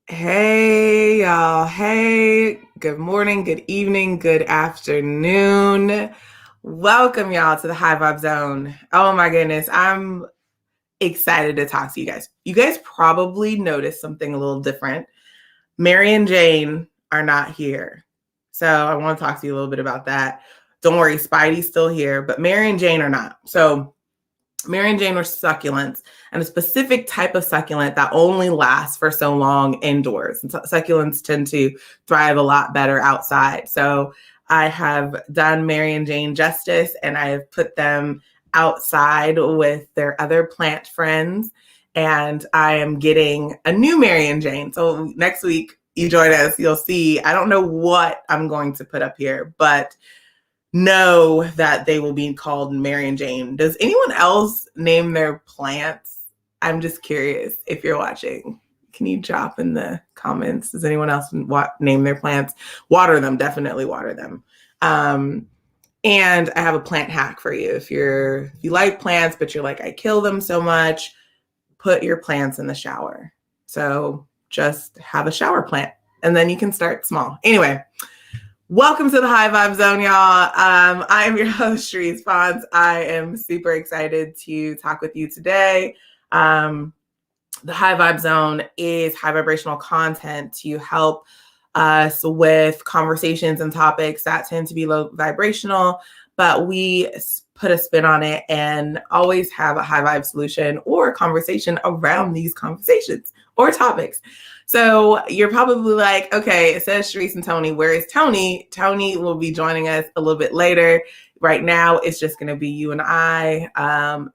Hey, y'all. Hey, good morning, good evening, good afternoon. Welcome, y'all, to the High Vibe Zone. Oh, my goodness. I'm excited to talk to you guys. You guys probably noticed something a little different. Mary and Jane are not here. So I want to talk to you a little bit about that. Don't worry, Spidey's still here, but Mary and Jane are not. So Mary and Jane were succulents, and a specific type of succulent that only lasts for so long indoors. And succulents tend to thrive a lot better outside. So I have done Mary and Jane justice, and I have put them outside with their other plant friends. And I am getting a new Mary and Jane. So next week, you join us, you'll see. I don't know what I'm going to put up here, but know that they will be called Mary and Jane. Does anyone else name their plants? I'm just curious if you're watching. Can you drop in the comments? Does anyone else name their plants? Water them, definitely water them. And I have a plant hack for you. If you like plants, but you're like, I kill them so much, put your plants in the shower. So just have a shower plant and then you can start small. Anyway, welcome to the High Vibe Zone, y'all. I am your host, Charisse. I am super excited to talk with you today. The High Vibe Zone is high vibrational content to help us with conversations and topics that tend to be low vibrational, but we put a spin on it and always have a high vibe solution or a conversation around these conversations or topics. So you're probably like, okay, it says Charisse and Tony. Where is Tony? Tony will be joining us a little bit later. Right now, it's just going to be you and I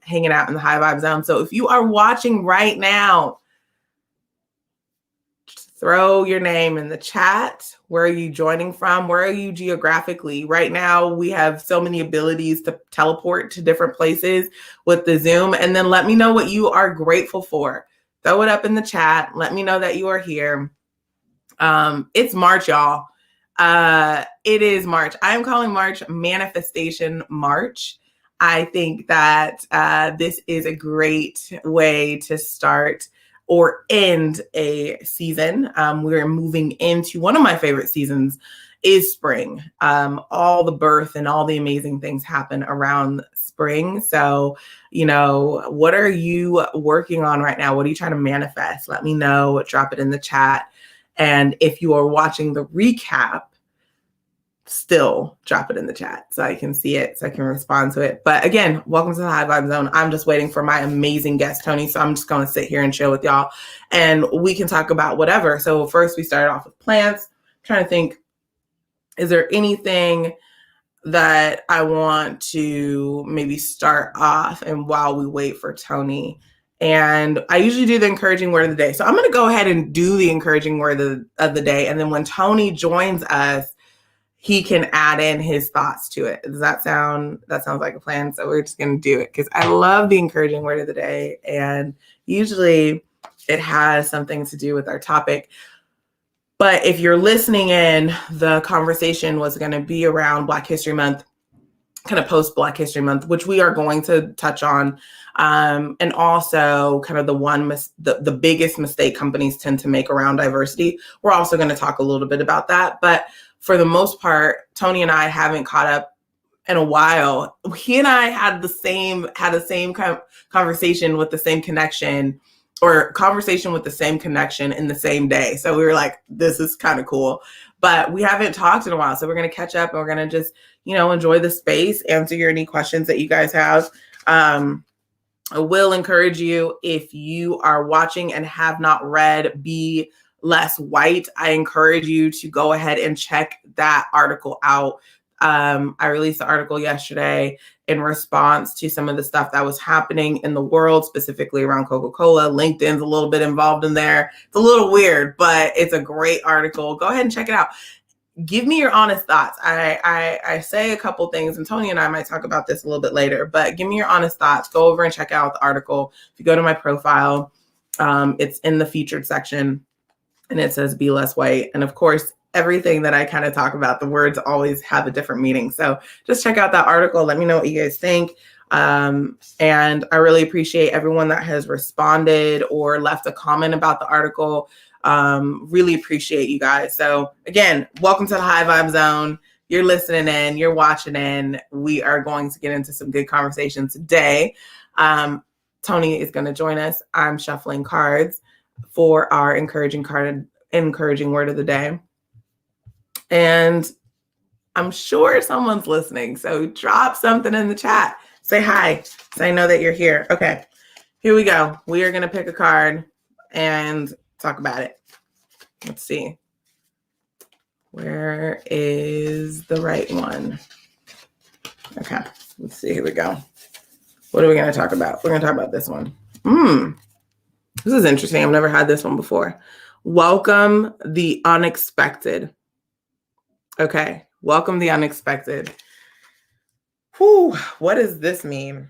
hanging out in the High Vibe Zone. So if you are watching right now, throw your name in the chat. Where are you joining from? Where are you geographically? Right now, we have so many abilities to teleport to different places with the Zoom. And then let me know what you are grateful for. Throw it up in the chat. Let me know that you are here. It's March, y'all. It is March. I'm calling March Manifestation March. I think that this is a great way to start or end a season. We're moving into one of my favorite seasons is spring. All the birth and all the amazing things happen around spring. So, what are you working on right now? What are you trying to manifest? Let me know. Drop it in the chat. And if you are watching the recap, still drop it in the chat so I can see it, so I can respond to it. But again, welcome to the High Vibe Zone. I'm just waiting for my amazing guest, Tony. So I'm just going to sit here and chill with y'all and we can talk about whatever. So first we started off with plants. I'm trying to think, is there anything that I want to maybe start off and while we wait for Tony? And I usually do the encouraging word of the day. So I'm going to go ahead and do the encouraging word of the day. And then when Tony joins us, he can add in his thoughts to it. Does that sound, that sounds like a plan? So we're just going to do it because I love the encouraging word of the day. And usually it has something to do with our topic. But if you're listening in, the conversation was going to be around Black History Month, kind of post Black History Month, which we are going to touch on. And also kind of the biggest mistake companies tend to make around diversity. We're also going to talk a little bit about that. But for the most part, Tony and I haven't caught up in a while. He and I had the same kind of conversation with the same connection in the same day. So we were like, this is kind of cool, but we haven't talked in a while. So we're going to catch up and we're going to just, enjoy the space, answer any questions that you guys have. I will encourage you, if you are watching and have not read Be Less White, I encourage you to go ahead and check that article out. I released the article yesterday in response to some of the stuff that was happening in the world, specifically around Coca-Cola. LinkedIn's a little bit involved in there. It's a little weird, but it's a great article. Go ahead and check it out. Give me your honest thoughts. I say a couple things, and Tony and I might talk about this a little bit later, but give me your honest thoughts. Go over and check out the article. If you go to my profile, it's in the featured section, and it says Be Less White. And of course, everything that I kind of talk about, the words always have a different meaning. So just check out that article. Let me know what you guys think. And I really appreciate everyone that has responded or left a comment about the article. Really appreciate you guys. So again, welcome to the High Vibe Zone. You're listening in, you're watching in. We are going to get into some good conversation today. Tony is going to join us. I'm shuffling cards for our encouraging word of the day. And I'm sure someone's listening. So drop something in the chat. Say hi, so I know that you're here. Okay, here we go. We are going to pick a card and talk about it. Let's see. Where is the right one? Okay, let's see. Here we go. What are we going to talk about? We're going to talk about this one. This is interesting. I've never had this one before. Welcome the unexpected. Okay, welcome the unexpected. Whew, what does this mean?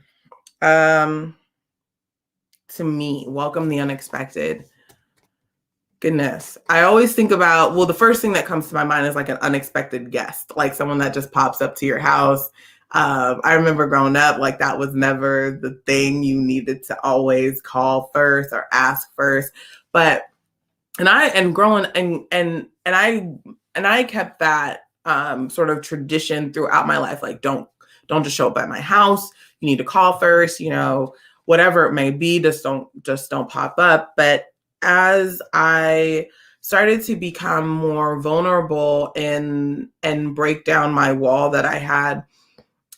To me, welcome the unexpected. Goodness. I always think about, well, the first thing that comes to my mind is like an unexpected guest, like someone that just pops up to your house. I remember growing up, like that was never the thing you needed to always call first or ask first. But, and I kept that sort of tradition throughout my life. Like, don't just show up at my house. You need to call first, whatever it may be, just don't pop up. But as I started to become more vulnerable and break down my wall that I had,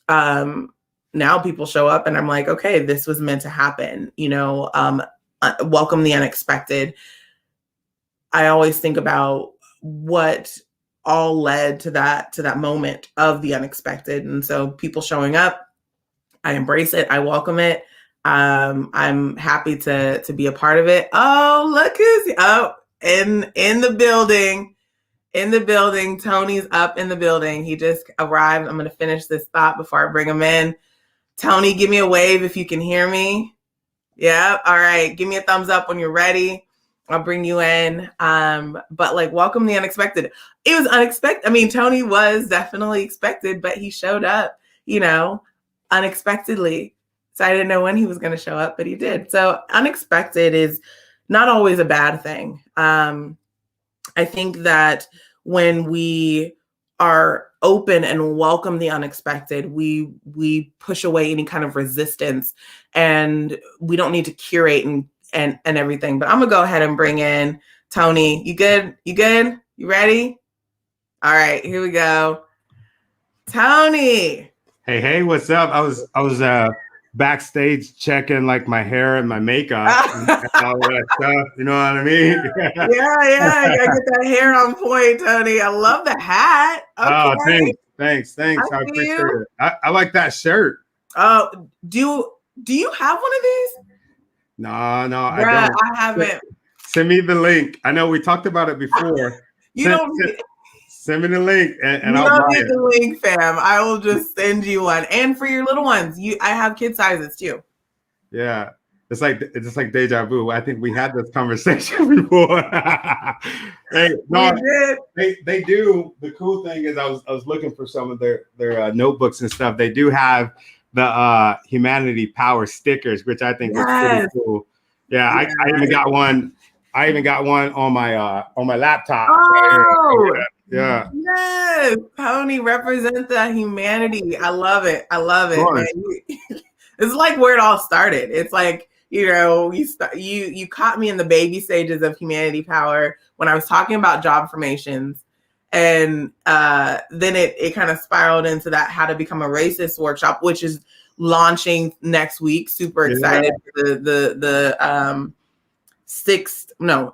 now people show up and I'm like, okay, this was meant to happen. Welcome the unexpected. I always think about what all led to that moment of the unexpected. And so people showing up, I embrace it. I welcome it. I'm happy to be a part of it. Oh, look who's in the building. Tony's up in the building. He just arrived. I'm going to finish this thought before I bring him in. Tony, give me a wave if you can hear me. Yeah. All right. Give me a thumbs up when you're ready. I'll bring you in. But like, welcome the unexpected. It was unexpected. I mean, Tony was definitely expected, but he showed up, unexpectedly. So I didn't know when he was going to show up, but he did. So unexpected is not always a bad thing. I think that when we are open and welcome the unexpected, we push away any kind of resistance, and we don't need to curate and everything. But I'm gonna go ahead and bring in Tony. You good? You ready? All right, here we go. Tony. Hey, what's up? I was backstage checking like my hair and my makeup and all that stuff. You know what I mean? Yeah. I gotta get that hair on point, Tony. I love the hat. Okay. Oh, thanks. I appreciate it. I like that shirt. Oh, do you have one of these? No, Bruh, I don't. I haven't. Send me the link. I know we talked about it before. Send me the link and I'll buy it. The link, fam. I will just send you one. And for your little ones, I have kid sizes too. Yeah. It's like deja vu. I think we had this conversation before. They do. The cool thing is I was looking for some of their notebooks and stuff. They do have the Humanity Power stickers, which I think is pretty cool. Yeah, I even got one. I even got one on my laptop. Oh, yeah. Yes, Tony, represent the humanity. I love it. Man. It's like where it all started. It's like, you caught me in the baby stages of Humanity Power when I was talking about job formations. And then it kind of spiraled into that How to Become a Racist workshop, which is launching next week. Super excited for the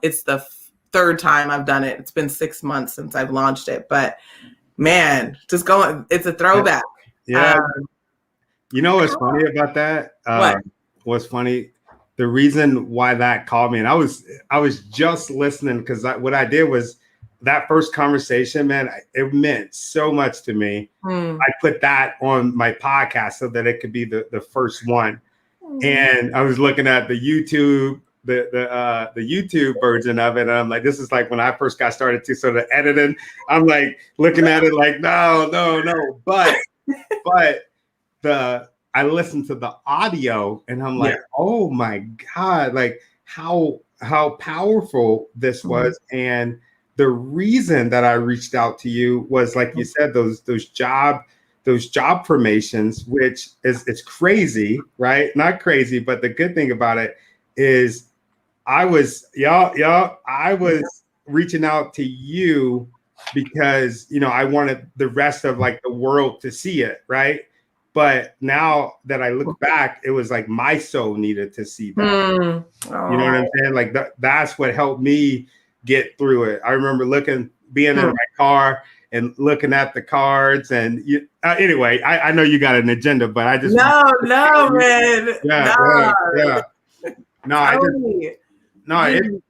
it's the third time I've done it. It's been 6 months since I've launched it, but man, it's a throwback. Yeah. What's funny about that? What's funny? The reason why that called me, and I was just listening because what I did was that first conversation, man, it meant so much to me. I put that on my podcast so that it could be the first one. And I was looking at the YouTube, the YouTube version of it, and I'm like, this is like when I first got started to sort of editing. I'm like looking at it like, no. But I listened to the audio and I'm like, Yeah. oh my God, like how powerful this was. And the reason that I reached out to you was, like you said, those job formations, which is, it's crazy, right? Not crazy, but the good thing about it is I was reaching out to you because, you know, I wanted the rest of like the world to see it, right? But now that I look back, it was like my soul needed to see that. You know what I'm saying? Like that's what helped me get through it. I remember being in my car and looking at the cards. And anyway, I know you got an agenda, but I just no, man. Yeah. No, I just no, it,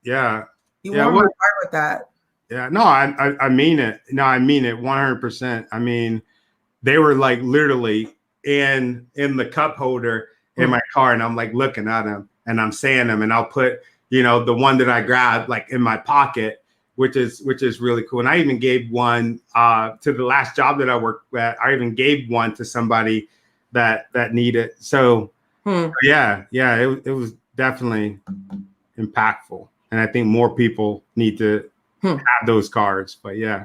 yeah. You warm my heart with that. Yeah, no, I mean it. No, I mean it 100%. I mean, they were like literally in the cup holder in my car, and I'm like looking at them and I'm saying them, and I'll put, you know, the one that I grabbed like in my pocket, which is really cool. And I even gave one to the last job that I worked at. I even gave one to somebody that needed. So yeah, it was definitely impactful. And I think more people need to have those cards. But yeah.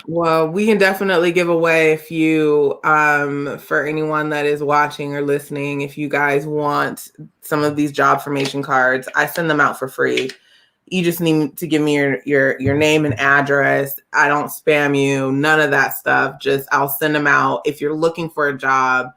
Well, we can definitely give away a few for anyone that is watching or listening. If you guys want some of these job formation cards, I send them out for free. You just need to give me your name and address. I don't spam you, none of that stuff. Just I'll send them out. If you're looking for a job,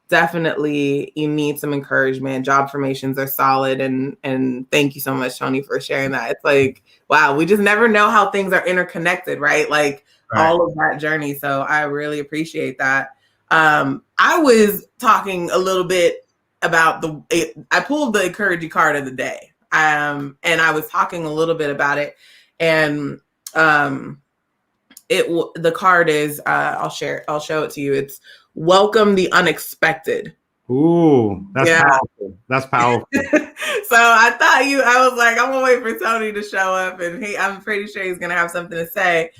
definitely you need some encouragement. Job formations are solid, and thank you so much, Tony, for sharing that. It's like, wow, we just never know how things are interconnected, right? Like all of that journey. So I really appreciate that. I was talking a little bit about I pulled the Encouraging card of the day. And I was talking a little bit about it, and the card is I'll show it to you. It's welcome the unexpected. Ooh, that's powerful. That's powerful. So I was like, I'm gonna wait for Tony to show up, and I'm pretty sure he's gonna have something to say.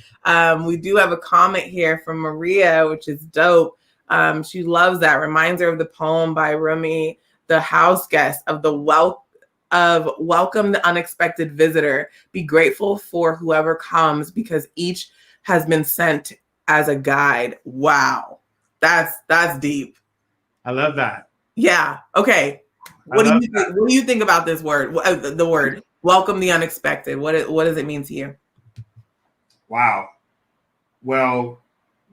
We do have a comment here from Maria, which is dope. She loves that. Reminds her of the poem by Rumi, the house guest of welcome the unexpected visitor. Be grateful for whoever comes because each has been sent as a guide. Wow. That's deep. I love that. Yeah. Okay. What do you think about this word? The word welcome the unexpected. What does it mean to you? Wow. Well,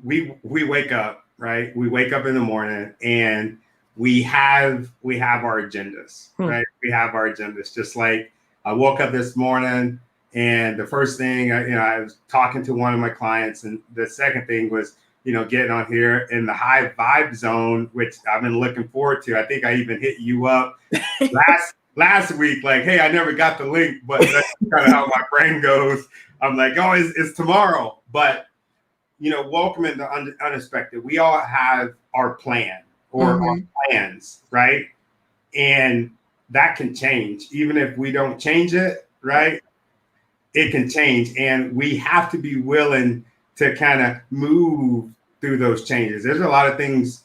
we wake up, right? We wake up in the morning and we have our agendas, right? We have our agendas. Just like I woke up this morning and the first thing, I was talking to one of my clients, and the second thing was, getting on here in the high vibe zone, which I've been looking forward to. I think I even hit you up last week, like, hey, I never got the link, but that's kind of how my brain goes. I'm like, oh, it's tomorrow. But, welcoming the unexpected. We all have our plan or our plans, right? And that can change. Even if we don't change it, right? It can change. And we have to be willing to kind of move through those changes. There's a lot of things,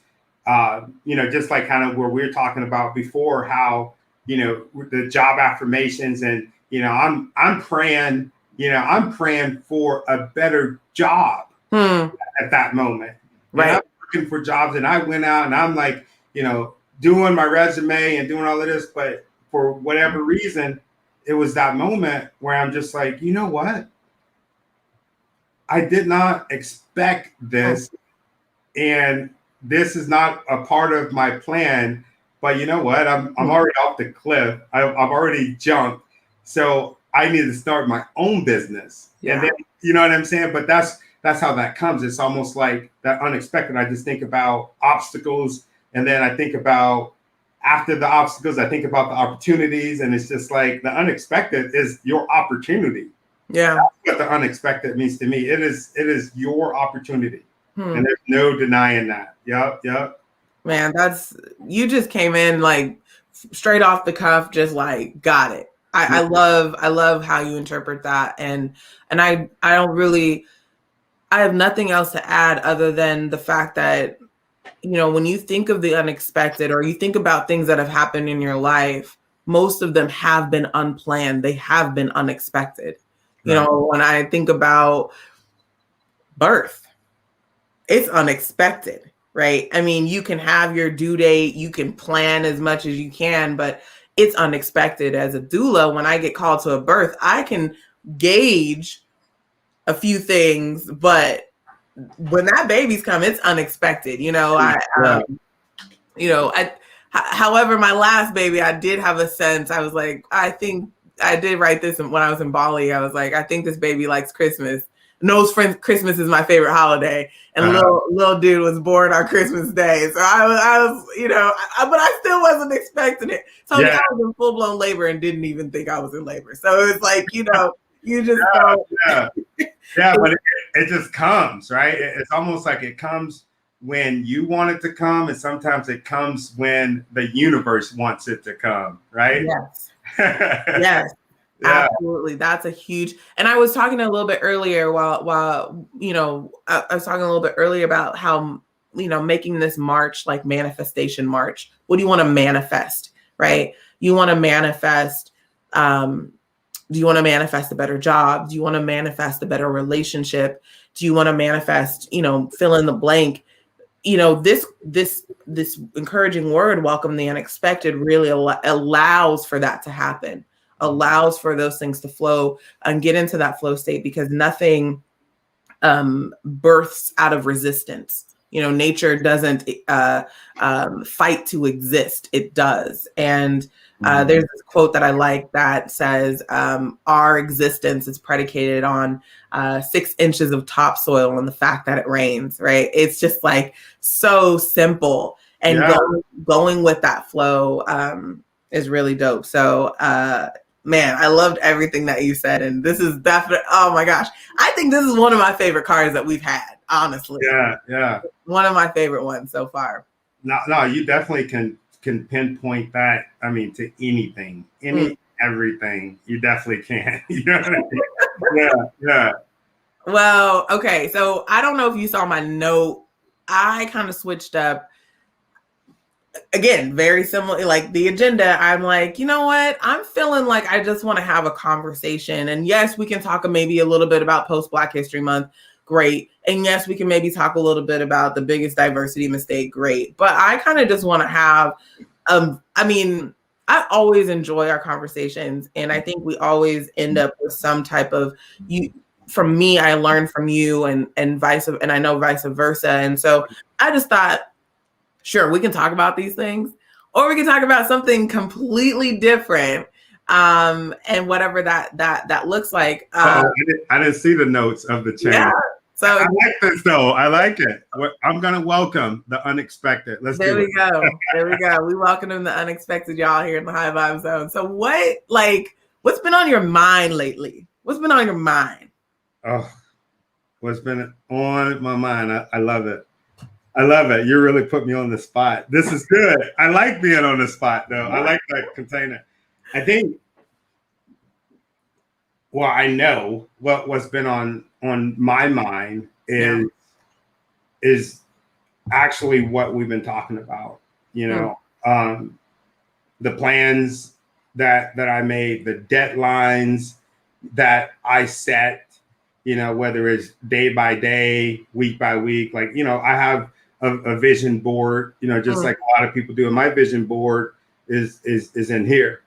just like kind of where we were talking about before, how, the job affirmations and, I'm praying, I'm praying for a better job at that moment. Right. And I'm looking for jobs, and I went out and I'm like, doing my resume and doing all of this, but for whatever reason, it was that moment where I'm just like, you know what? I did not expect this, and this is not a part of my plan. But you know what? I'm already off the cliff. I've already jumped, so I need to start my own business. Yeah. And then, you know what I'm saying? But that's how that comes. It's almost like that unexpected. I just think about obstacles, and then I think about after the obstacles, I think about the opportunities, and it's just like the unexpected is your opportunity. Yeah, that's what the unexpected means to me. It is your opportunity, and there's no denying that. Yep. Man, you just came in like straight off the cuff, just like got it. I love how you interpret that, and I have nothing else to add other than the fact that when you think of the unexpected or you think about things that have happened in your life, most of them have been unplanned. They have been unexpected. Right. When I think about birth, it's unexpected, right? I mean, you can have your due date, you can plan as much as you can, but it's unexpected. As a doula, when I get called to a birth, I can gauge a few things, but when that baby's come, it's unexpected. However, my last baby, I did have a sense. I was like, I think I did write this when I was in Bali. I was like, I think this baby likes Christmas. Knows Christmas is my favorite holiday, and little dude was born on Christmas Day. So I was, but I still wasn't expecting it. So I was in full blown labor and didn't even think I was in labor. So it's like, you just go. But it just comes, right? It's almost like it comes when you want it to come, and sometimes it comes when the universe wants it to come, right? Yes. Yes. Yeah. Absolutely. That's a huge, and I was talking a little bit earlier while I was talking a little bit earlier about how, making this March like manifestation March. What do you want to manifest, right? You want to manifest, do you want to manifest a better job? Do you want to manifest a better relationship? Do you want to manifest, fill in the blank? This encouraging word, welcome the unexpected, really allows for that to happen, allows for those things to flow and get into that flow state, because nothing births out of resistance. Nature doesn't fight to exist. It does. And there's this quote that I like that says, our existence is predicated on 6 inches of topsoil and the fact that it rains, right? It's just like so simple. And going with that flow is really dope. So, man, I loved everything that you said. And this is definitely, oh my gosh. I think this is one of my favorite cards that we've had, honestly. Yeah. One of my favorite ones so far. No, you definitely can pinpoint that. I mean, to anything, everything. You definitely can. You know what I mean? Yeah. Well, okay. So I don't know if you saw my note. I kind of switched up. Again, very similar, like the agenda. I'm like, you know what? I'm feeling like I just want to have a conversation. And yes, we can talk maybe a little bit about post-Black History Month. Great. And yes, we can maybe talk a little bit about the biggest diversity mistake. Great. But I kind of just want to have, I always enjoy our conversations. And I think we always end up with some type of, from me, I learn from you and I know vice versa. And so I just thought, sure, we can talk about these things, or we can talk about something completely different, and whatever that looks like. I didn't see the notes of the change. Yeah, so I like this though. I like it. I'm gonna welcome the unexpected. There we go. We welcome the unexpected, y'all, here in the High Vibe Zone. So what's been on your mind lately? What's been on your mind? Oh, what's been on my mind? I love it. I love it. You really put me on the spot. This is good. I like being on the spot, though. I like that container. I think, I know what's been on my mind is actually what we've been talking about. The plans that I made, the deadlines that I set, whether it's day by day, week by week. Like, I have a vision board, just like a lot of people do. And my vision board is in here.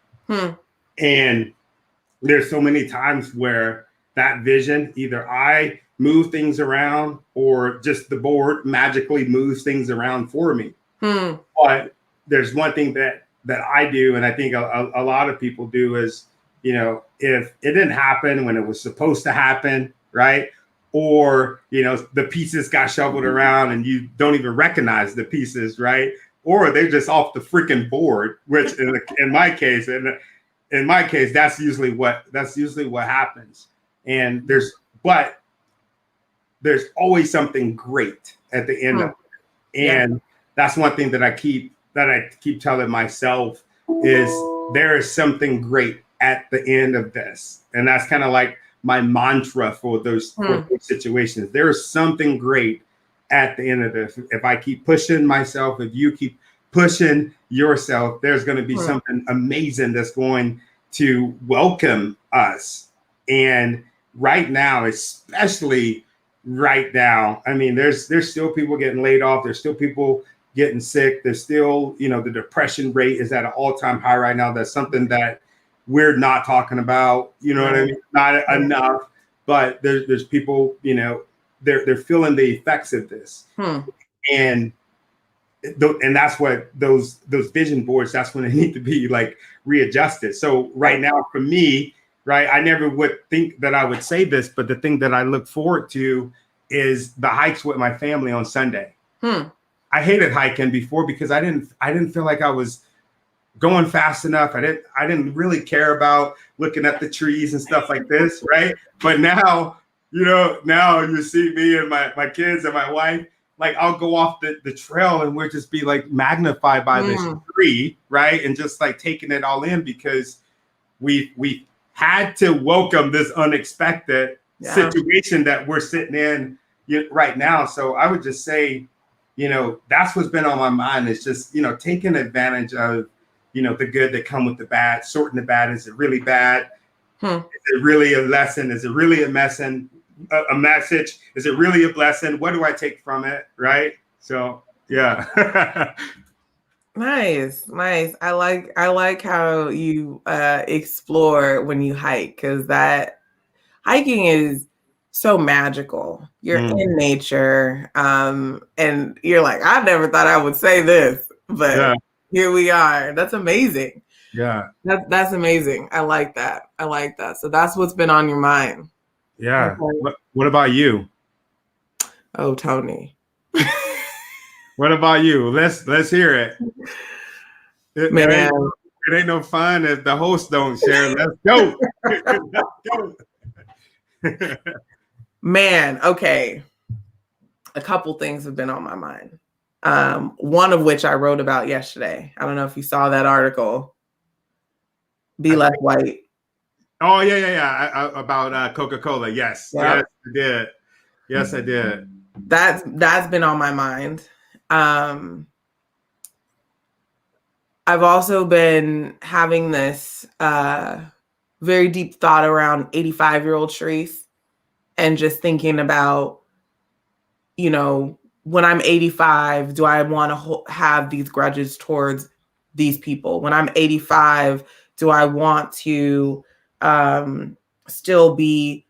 And there's so many times where that vision, either I move things around or just the board magically moves things around for me. But there's one thing that I do, and I think a lot of people do, is, if it didn't happen when it was supposed to happen, right? Or, the pieces got shoveled around and you don't even recognize the pieces, right? Or they're just off the freaking board, which in my case, that's usually what happens. And there's always something great at the end of it. And that's one thing that I keep telling myself is there is something great at the end of this. And that's kind of like my mantra for those situations. There is something great at the end of this. If I keep pushing myself, if you keep pushing yourself, there's going to be something amazing that's going to welcome us. And right now, especially right now, I mean, there's still people getting laid off. There's still people getting sick. There's still, the depression rate is at an all-time high right now. That's something that we're not talking about, what I mean? Not enough, but there's people, they're feeling the effects of this. And that's what those vision boards, that's when they need to be like readjusted. So right now for me, right, I never would think that I would say this, but the thing that I look forward to is the hikes with my family on Sunday. I hated hiking before because I didn't feel like I was going fast enough. I didn't really care about looking at the trees and stuff like this, right? But now, now you see me and my kids and my wife, like I'll go off the trail and we'll just be like magnified by this tree, right? And just like taking it all in because we had to welcome this unexpected situation that we're sitting in right now. So I would just say, that's what's been on my mind is just, taking advantage of, the good that come with the bad, sorting the bad. Is it really bad? Is it really a lesson? Is it really a message? Is it really a blessing? What do I take from it? Right. So, yeah. Nice. I like how you explore when you hike, because that hiking is so magical. You're in nature. And you're like, I never thought I would say this, but here we are. That's amazing. Yeah. That's amazing. I like that. So that's what's been on your mind. Yeah. Okay. What about you? Oh, Tony. What about you? Let's hear it. It ain't no fun if the hosts don't share. Let's go. Let's go. Man, okay. A couple things have been on my mind. One of which I wrote about yesterday. I don't know if you saw that article. Be Less White. Oh, yeah. About Coca-Cola. Yes. Yep. Yes, I did. That's been on my mind. I've also been having this very deep thought around 85-year-old Charisse and just thinking about, when I'm 85, do I want to have these grudges towards these people? When I'm 85, do I want to still be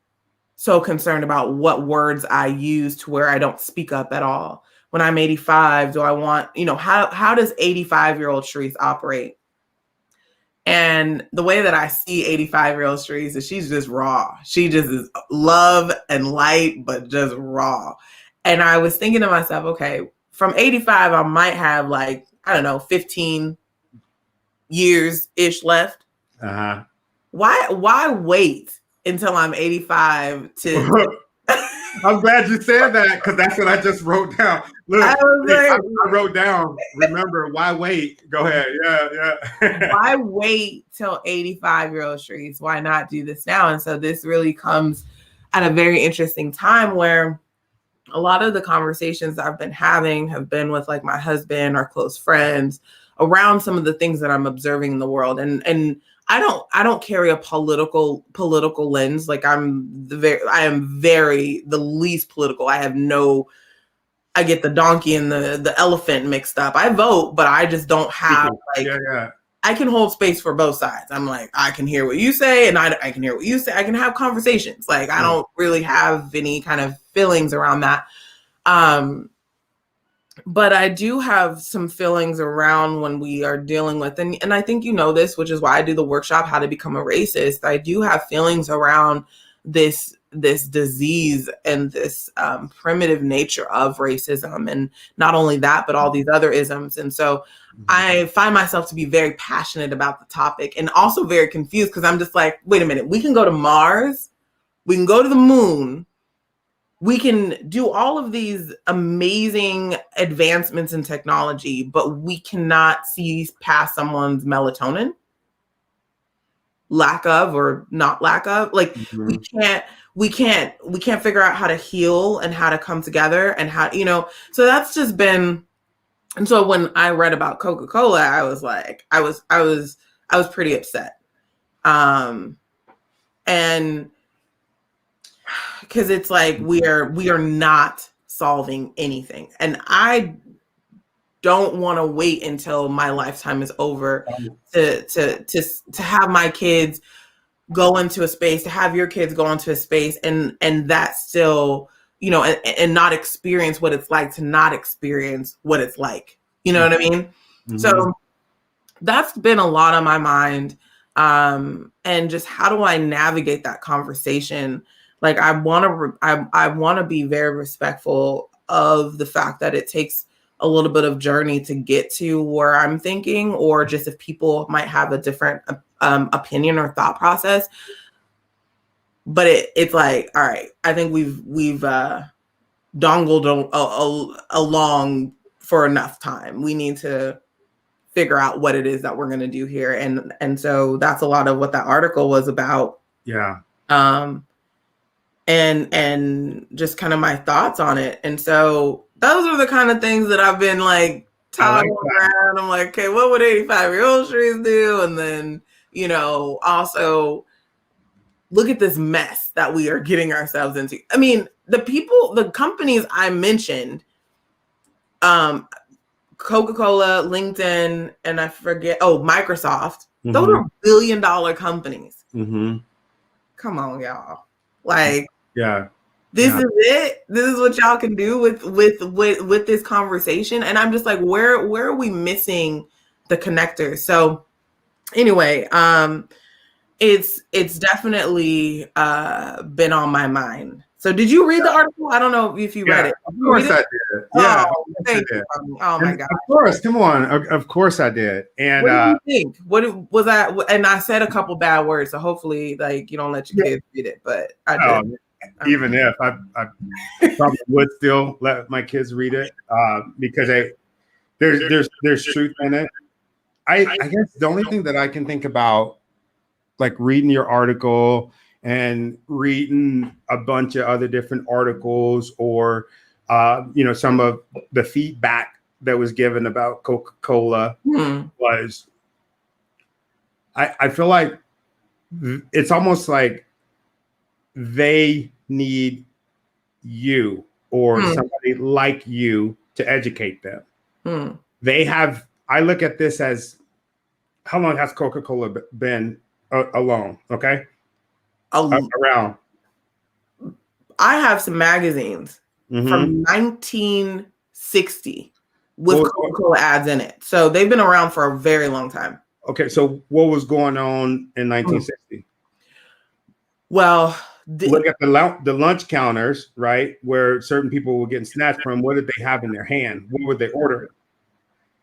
so concerned about what words I use to where I don't speak up at all? When I'm 85, do I want, how does 85-year-old Charisse operate? And the way that I see 85-year-old Charisse is she's just raw. She just is love and light, but just raw. And I was thinking to myself, okay, from 85, I might have 15 years-ish left. Uh-huh. Why wait until I'm 85 to... I'm glad you said that because that's what I just wrote down. Look, I wrote down, remember, why wait? Go ahead. Yeah. Why wait till 85-year-old Charisse? Why not do this now? And so this really comes at a very interesting time where a lot of the conversations I've been having have been with my husband or close friends around some of the things that I'm observing in the world. And I don't carry a political lens. I am the least political. I get the donkey and the elephant mixed up. I vote, but I just don't have I can hold space for both sides. I'm I can hear what you say and I can hear what you say. I can have conversations. I don't really have any kind of feelings around that. But I do have some feelings around when we are dealing with, and I think this, which is why I do the workshop, How to Become a Racist. I do have feelings around this disease and this primitive nature of racism. And not only that, but all these other isms. And so I find myself to be very passionate about the topic and also very confused because I'm just wait a minute, we can go to Mars, we can go to the moon, we can do all of these amazing advancements in technology, but we cannot see past someone's melatonin. lack of or not lack of. Like Mm-hmm. we can't figure out how to heal and how to come together and how, so that's just been. And so when I read about Coca-Cola, I was like, I was pretty upset. And because it's like we are not solving anything. And I don't want to wait until my lifetime is over to have my kids go into a space, to have your kids go into a space and that still, and not experience what it's like to not experience what it's like. You know what I mean? Mm-hmm. So that's been a lot on my mind. And just how do I navigate that conversation? Like I want to be very respectful of the fact that it takes a little bit of journey to get to where I'm thinking, or just if people might have a different opinion or thought process. But it's like, all right, I think we've dongled along for enough time. We need to figure out what it is that we're going to do here. And so that's a lot of what that article was about. Yeah. And just kind of my thoughts on it. And so those are the kind of things that I've been like toggling around. I'm like, okay, what would 85-year-old Charisse do? And then, also look at this mess that we are getting ourselves into. I mean, the companies I mentioned, Coca-Cola, LinkedIn, and I forget, Microsoft, mm-hmm. Those are billion-dollar companies. Mm-hmm. Come on, y'all. Like, yeah. This is it. This is what y'all can do with this conversation. And I'm just like, where are we missing the connectors? So anyway, it's definitely been on my mind. So did you read the article? I don't know if you read it. Of course I did. Yeah. Oh, thank you. Oh my God. Of course. Come on. Of course I did. And what do you think? What was that? And I said a couple bad words, so hopefully like you don't let your kids read it, but I did. Even if I probably would still let my kids read it because there's truth in it. I guess the only thing that I can think about, like reading your article and reading a bunch of other different articles, or some of the feedback that was given about Coca-Cola was, I feel like it's almost like they need you or somebody like you to educate them. I look at this as, how long has Coca-Cola been alone? Okay. Around. I have some magazines from 1960 with Coca-Cola ads in it. So they've been around for a very long time. Okay. So what was going on in 1960? Well, look at the lunch counters, right? Where certain people were getting snatched from. What did they have in their hand? What were they ordering?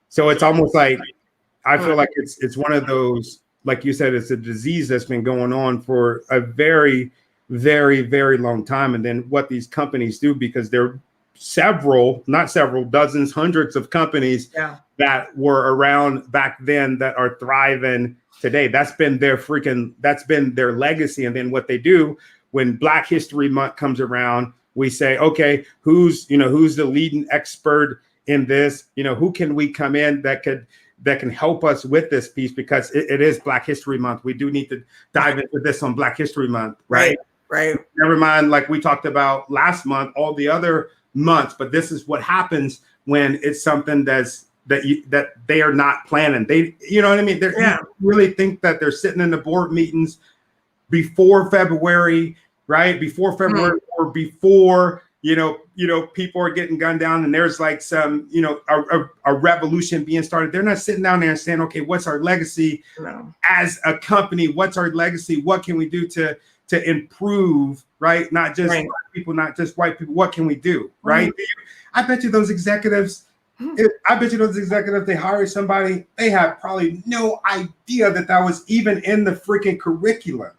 So it's almost like, I feel like it's one of those, like you said, it's a disease that's been going on for a very, very, very long time. And then what these companies do, because there are dozens, hundreds of companies that were around back then that are thriving today. That's been their legacy. And then what they do when Black History Month comes around, we say, okay, who's the leading expert in this? Who can we come in that can help us with this piece, because it is Black History Month. We do need to dive into this on Black History Month, right? Right. Never mind, like we talked about last month, all the other months, but this is what happens when it's something that they are not planning. You know what I mean? You really think that they're sitting in the board meetings before February, right? Before February, or before people are getting gunned down and there's like some, a revolution being started. They're not sitting down there and saying, okay, what's our legacy as a company? What's our legacy? What can we do to improve, right? Not just Black people, not just white people. What can we do, right? I bet you those executives, they hire somebody, they have probably no idea that was even in the freaking curriculum.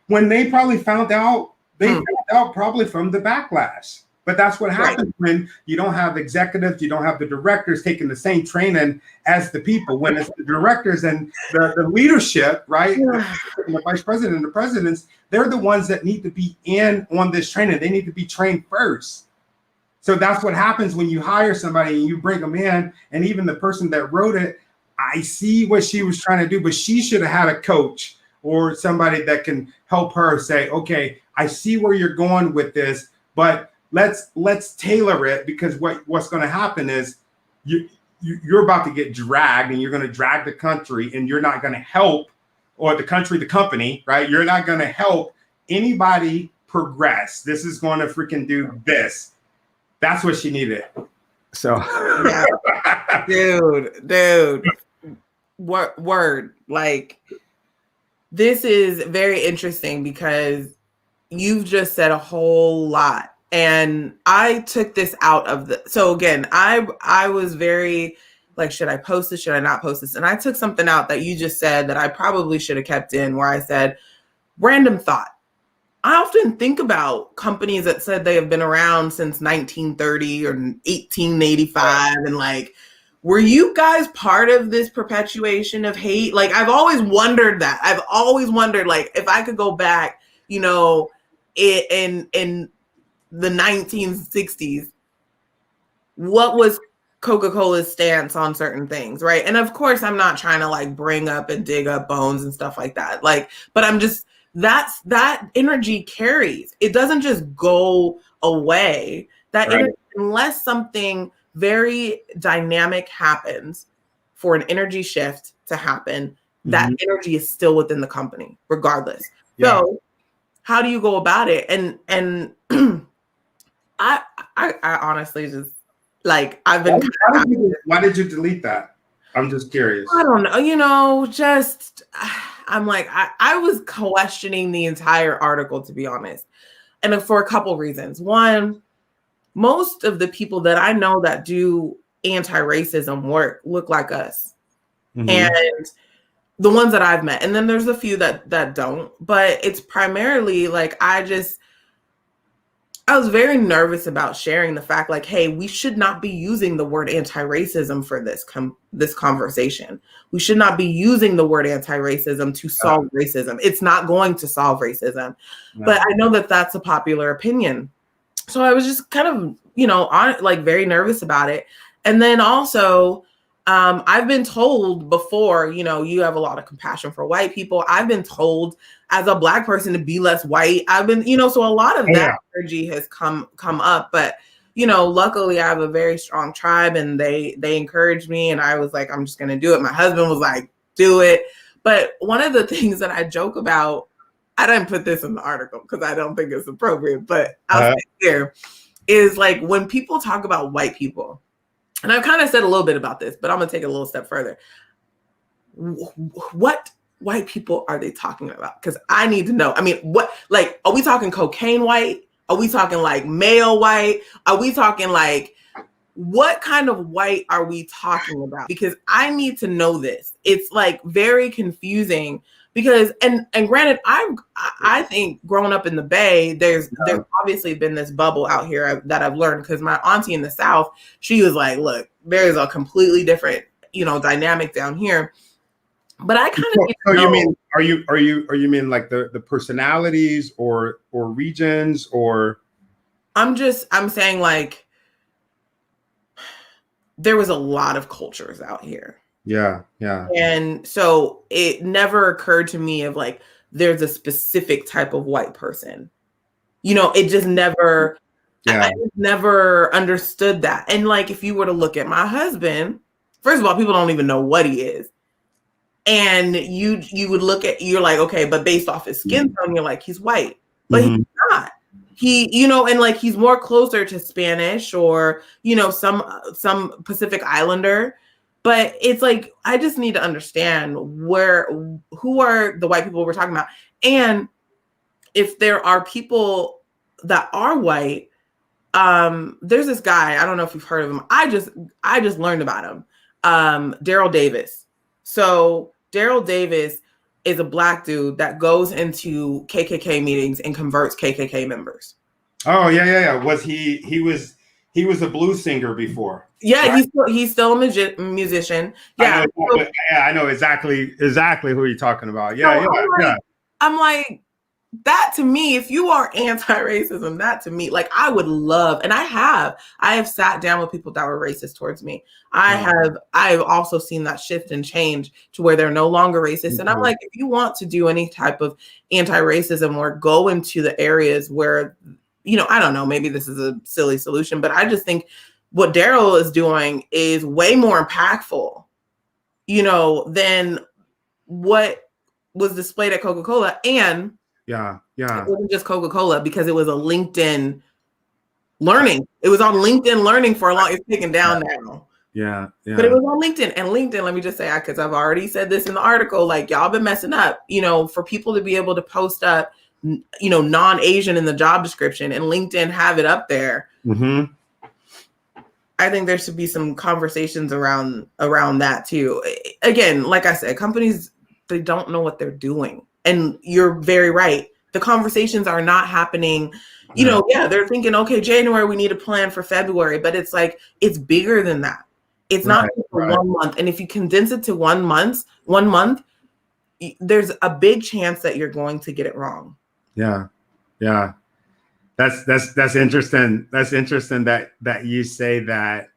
When they probably found out, they found out probably from the backlash. But that's what happens when you don't have executives, you don't have the directors taking the same training as the people. When it's the directors and the leadership, right? The vice president and the presidents, they're the ones that need to be in on this training. They need to be trained first. So that's what happens when you hire somebody and you bring them in. And even the person that wrote it, I see what she was trying to do, but she should have had a coach or somebody that can help her say, okay, I see where you're going with this, but let's tailor it, because what's going to happen is you're about to get dragged, and you're going to drag the country, and you're not going to help, or the country, the company, right? You're not going to help anybody progress. This is going to freaking do this. That's what she needed. So, yeah. dude, word. Like, this is very interesting because you've just said a whole lot. And I took this out of so again, I was very like, should I post this? Should I not post this? And I took something out that you just said that I probably should have kept in, where I said, random thought. I often think about companies that said they have been around since 1930 or 1885. And like, were you guys part of this perpetuation of hate? Like, I've always wondered that. I've always wondered, like, if I could go back, you know, in the 1960s, what was Coca-Cola's stance on certain things, right? And of course, I'm not trying to like bring up and dig up bones and stuff like that. Like, but I'm just, that energy carries. It doesn't just go away. That energy, unless something very dynamic happens for an energy shift to happen, that energy is still within the company, regardless. Yeah. So how do you go about it? And I honestly just like, I've been. Why did you delete that? I'm just curious. I don't know. You know, just I'm like, I was questioning the entire article, to be honest, and for a couple reasons. One, most of the people that I know that do anti-racism work look like us, and the ones that I've met, and then there's a few that don't, but it's primarily like, I was very nervous about sharing the fact, like, hey, we should not be using the word anti-racism for this conversation. We should not be using the word anti-racism to solve racism. It's not going to solve racism. No. But I know that that's a popular opinion. So I was just kind of, you know, very nervous about it. And then also, I've been told before, you know, you have a lot of compassion for white people. I've been told as a Black person to be less white. I've been, you know, so a lot of that energy has come up. But, you know, luckily I have a very strong tribe, and they encouraged me, and I was like, I'm just going to do it. My husband was like, do it. But one of the things that I joke about, I didn't put this in the article because I don't think it's appropriate, but I'll say here, is like, when people talk about white people, and I've kind of said a little bit about this, but I'm going to take it a little step further. What white people are they talking about? Because I need to know. I mean, what, like, are we talking cocaine white? Are we talking like male white? Are we talking like, what kind of white are we talking about? Because I need to know this. It's like very confusing. Because and granted, I think growing up in the Bay, there's obviously been this bubble out here that I've learned, because my auntie in the South, she was like, look, there's a completely different, you know, dynamic down here. But I kind of you mean you mean like the personalities or regions, or I'm saying, like, there was a lot of cultures out here. Yeah. And so it never occurred to me of like, there's a specific type of white person. You know, it just never, I just never understood that. And like, if you were to look at my husband, first of all, people don't even know what he is. And you would look at, you're like, okay, but based off his skin tone, you're like, he's white. But he's not. He, you know, and like, he's more closer to Spanish or, you know, some Pacific Islander. But it's like, I just need to understand who are the white people we're talking about. And if there are people that are white, there's this guy, I don't know if you've heard of him. I just learned about him. Daryl Davis. So Daryl Davis is a Black dude that goes into KKK meetings and converts KKK members. Oh yeah. Was he was a blues singer before? Yeah, Right? he's still a musician. I Yeah. know, So, yeah, I know exactly who you're talking about. so Yeah. I'm like, that to me, if you are anti-racism, that to me, like I would love, and I have sat down with people that were racist towards me. I've also seen that shift and change to where they're no longer racist. And I'm like, if you want to do any type of anti-racism or go into the areas where, I don't know, maybe this is a silly solution, but I just think what Daryl is doing is way more impactful, than what was displayed at Coca-Cola. And yeah. it wasn't just Coca-Cola because it was a LinkedIn Learning. It was on LinkedIn Learning for a long. It's taken down now. Yeah. But it was on LinkedIn. And LinkedIn, let me just say, because I've already said this in the article, like y'all been messing up, for people to be able to post up, non-Asian in the job description and LinkedIn have it up there. Mm-hmm. I think there should be some conversations around that too. Again, like I said, companies, they don't know what they're doing. And you're very right. The conversations are not happening. They're thinking, okay, January, we need a plan for February, but it's like, it's bigger than that. It's not for 1 month. And if you condense it to 1 month, there's a big chance that you're going to get it wrong. Yeah. That's interesting. That's interesting that you say that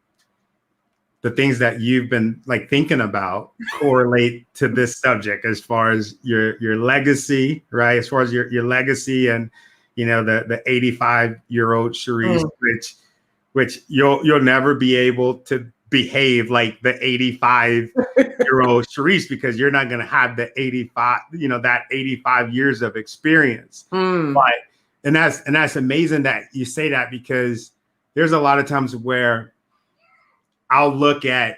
the things that you've been like thinking about correlate to this subject as far as your legacy, right? As far as your legacy and the 85-year-old Charisse, which you'll never be able to behave like the 85-year-old Charisse because you're not going to have the 85, that 85 years of experience. But and that's amazing that you say that, because there's a lot of times where I'll look at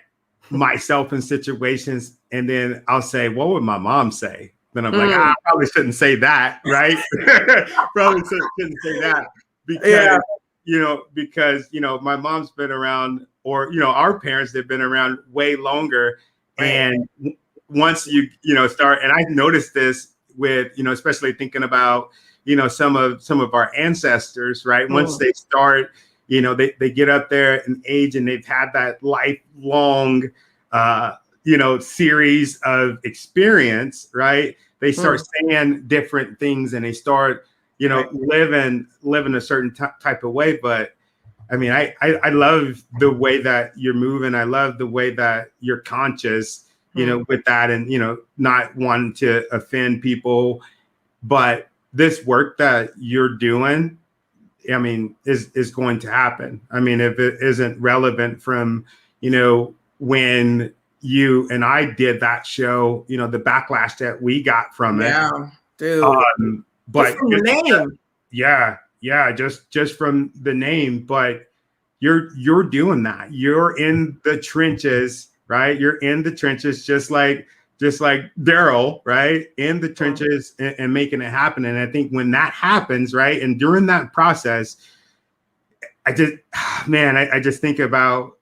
myself in situations and then I'll say, what would my mom say? Then I'm like, I probably shouldn't say that, right? Probably shouldn't say that because my mom's been around, or our parents, they've been around way longer. Right. And once you start, and I've noticed this with especially thinking about some of our ancestors, right? Once they start, they get up there in age and they've had that lifelong series of experience, right? They start saying different things and they start living a certain type of way. But I mean, I love the way that you're moving. I love the way that you're conscious, with that, and not wanting to offend people. But this work that you're doing, I mean, is going to happen. I mean, if it isn't relevant from, when you and I did that show, the backlash that we got from it. Yeah, dude. But just from the name. Yeah, just from the name. But you're doing that. You're in the trenches, right? You're in the trenches, just like Daryl, right? In the trenches and making it happen. And I think when that happens, right, and during that process, I just think about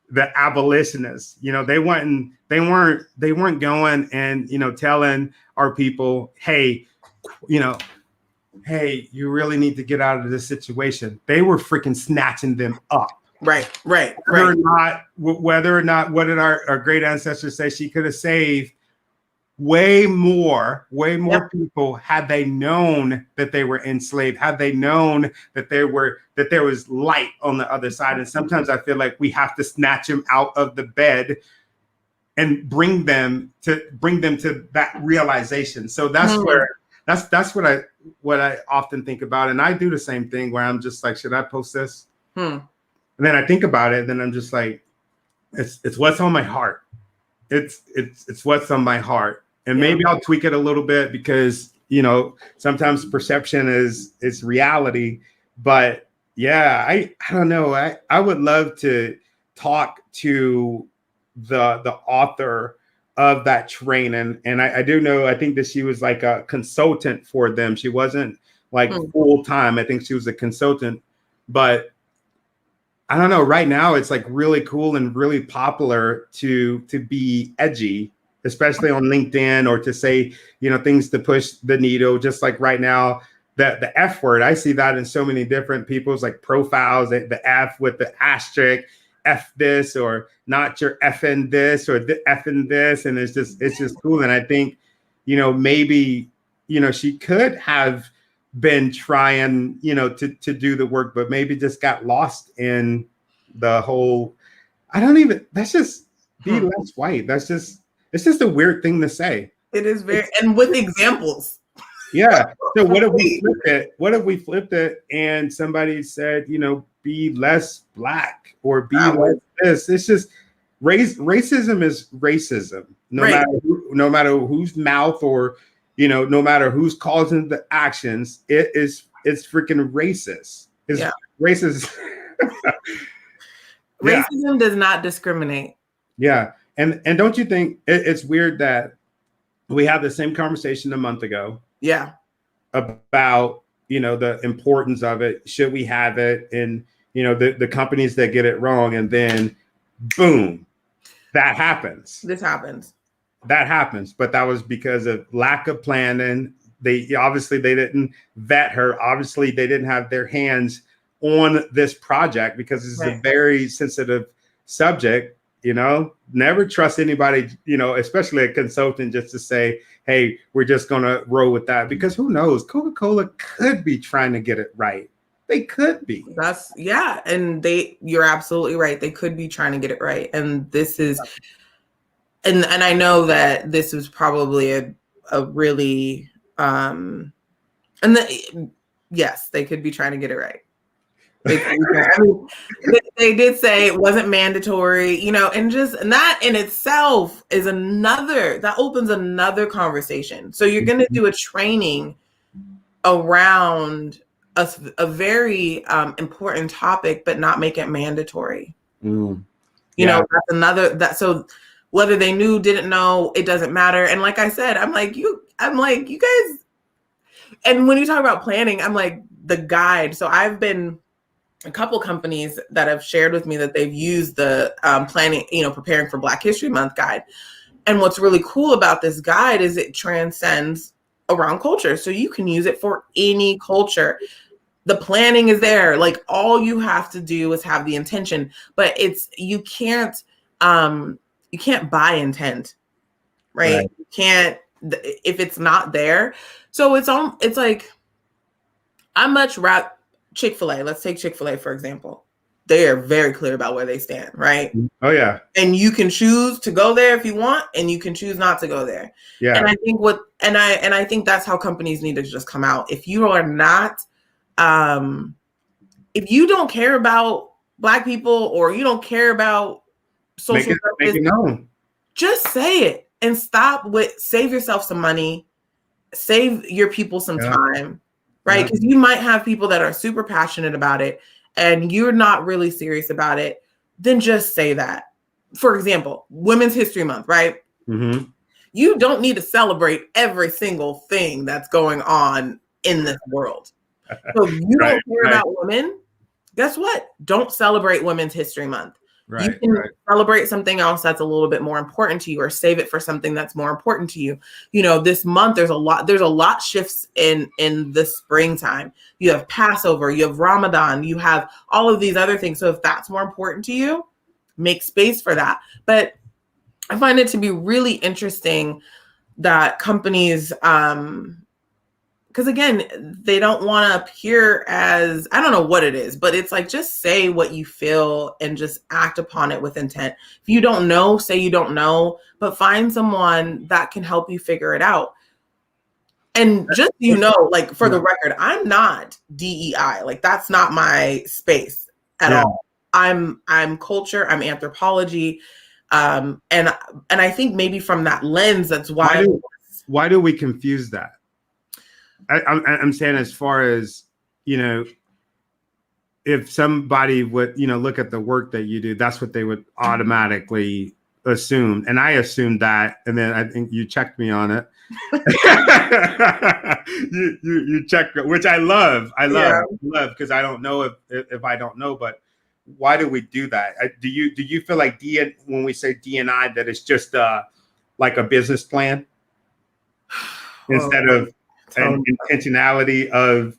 the abolitionists. They weren't going and telling our people, hey, hey, you really need to get out of this situation. They were freaking snatching them up. Right. Whether or not, what did our great ancestors say? She could have saved way more people had they known that they were enslaved, had they known that there was light on the other side. And sometimes I feel like we have to snatch them out of the bed and bring them to that realization. So that's where that's what I often think about. And I do the same thing where I'm just like, should I post this? And then I think about it, and then I'm just like, it's what's on my heart. It's what's on my heart. And maybe I'll tweak it a little bit because, sometimes perception is reality. But yeah, I don't know. I would love to talk to the author of that training. And I do know, I think that she was like a consultant for them. She wasn't like full time. I think she was a consultant, but I don't know. Right now, it's like really cool and really popular to be edgy, especially on LinkedIn, or to say, things to push the needle. Just like right now, the F word. I see that in so many different people's like profiles, the F with the asterisk, F this, or not your effing this, or the effing this. And it's just cool. And I think, maybe, she could have been trying, to do the work, but maybe just got lost in the whole, that's just be less white. It's just a weird thing to say. It is and with examples. Yeah. So what if we flipped it? What if we flipped it and somebody said, be less black or be like this? It's just racism is racism. No matter whose mouth or, no matter who's causing the actions, it's freaking racist. It's racist. Racism does not discriminate. Yeah. And don't you think it's weird that we had the same conversation a month ago? Yeah. About, the importance of it. Should we have it? And, the companies that get it wrong, and then boom, that happens. That happens. But that was because of lack of planning. They didn't vet her. Obviously, they didn't have their hands on this project because it's a very sensitive subject. Never trust anybody, especially a consultant, just to say, hey, we're just going to roll with that, because who knows? Coca-Cola could be trying to get it right. They could be. And you're absolutely right. They could be trying to get it right. And this is, and I know that this was probably a really, yes, they could be trying to get it right. They did say it wasn't mandatory, and that in itself is that opens another conversation. So you're going to do a training around a very important topic, but not make it mandatory. That's another so whether they knew, didn't know, it doesn't matter. And like I said, I'm like you guys. And when you talk about planning, I'm like the guide. So I've been a couple companies that have shared with me that they've used the planning, preparing for Black History Month guide. And what's really cool about this guide is it transcends around culture. So you can use it for any culture. The planning is there. Like, all you have to do is have the intention, but you can't buy intent, right? You can't, if it's not there. So it's like, I'm much rather Chick-fil-A. Let's take Chick-fil-A, for example. They are very clear about where they stand, right? Oh, yeah. And you can choose to go there if you want, and you can choose not to go there. Yeah. And I think I think that's how companies need to just come out. If you are not, if you don't care about Black people, or you don't care about social justice, make it known. Just say it and save yourself some money, save your people some time. Right? Because you might have people that are super passionate about it and you're not really serious about it. Then just say that. For example, Women's History Month, right? Mm-hmm. You don't need to celebrate every single thing that's going on in this world. So if you don't care about women, guess what? Don't celebrate Women's History Month. You can celebrate something else that's a little bit more important to you, or save it for something that's more important to you. This month there's a lot shifts in the springtime. You have Passover, you have Ramadan, you have all of these other things. So if that's more important to you, make space for that. But I find it to be really interesting that companies, because again, they don't want to appear as, I don't know what it is, but it's like, just say what you feel and just act upon it with intent. If you don't know, say you don't know, but find someone that can help you figure it out. And just, like, for the record, I'm not DEI. Like, that's not my space at all. I'm culture, I'm anthropology. And I think maybe from that lens, that's why. Why do we confuse that? I'm saying, as far as, if somebody would, look at the work that you do, that's what they would automatically assume. And I assumed that, and then I think you checked me on it. you checked, which I love because I don't know if I don't know, but why do we do that? Do you feel like when we say D&I, that it's just like a business plan instead of and intentionality of.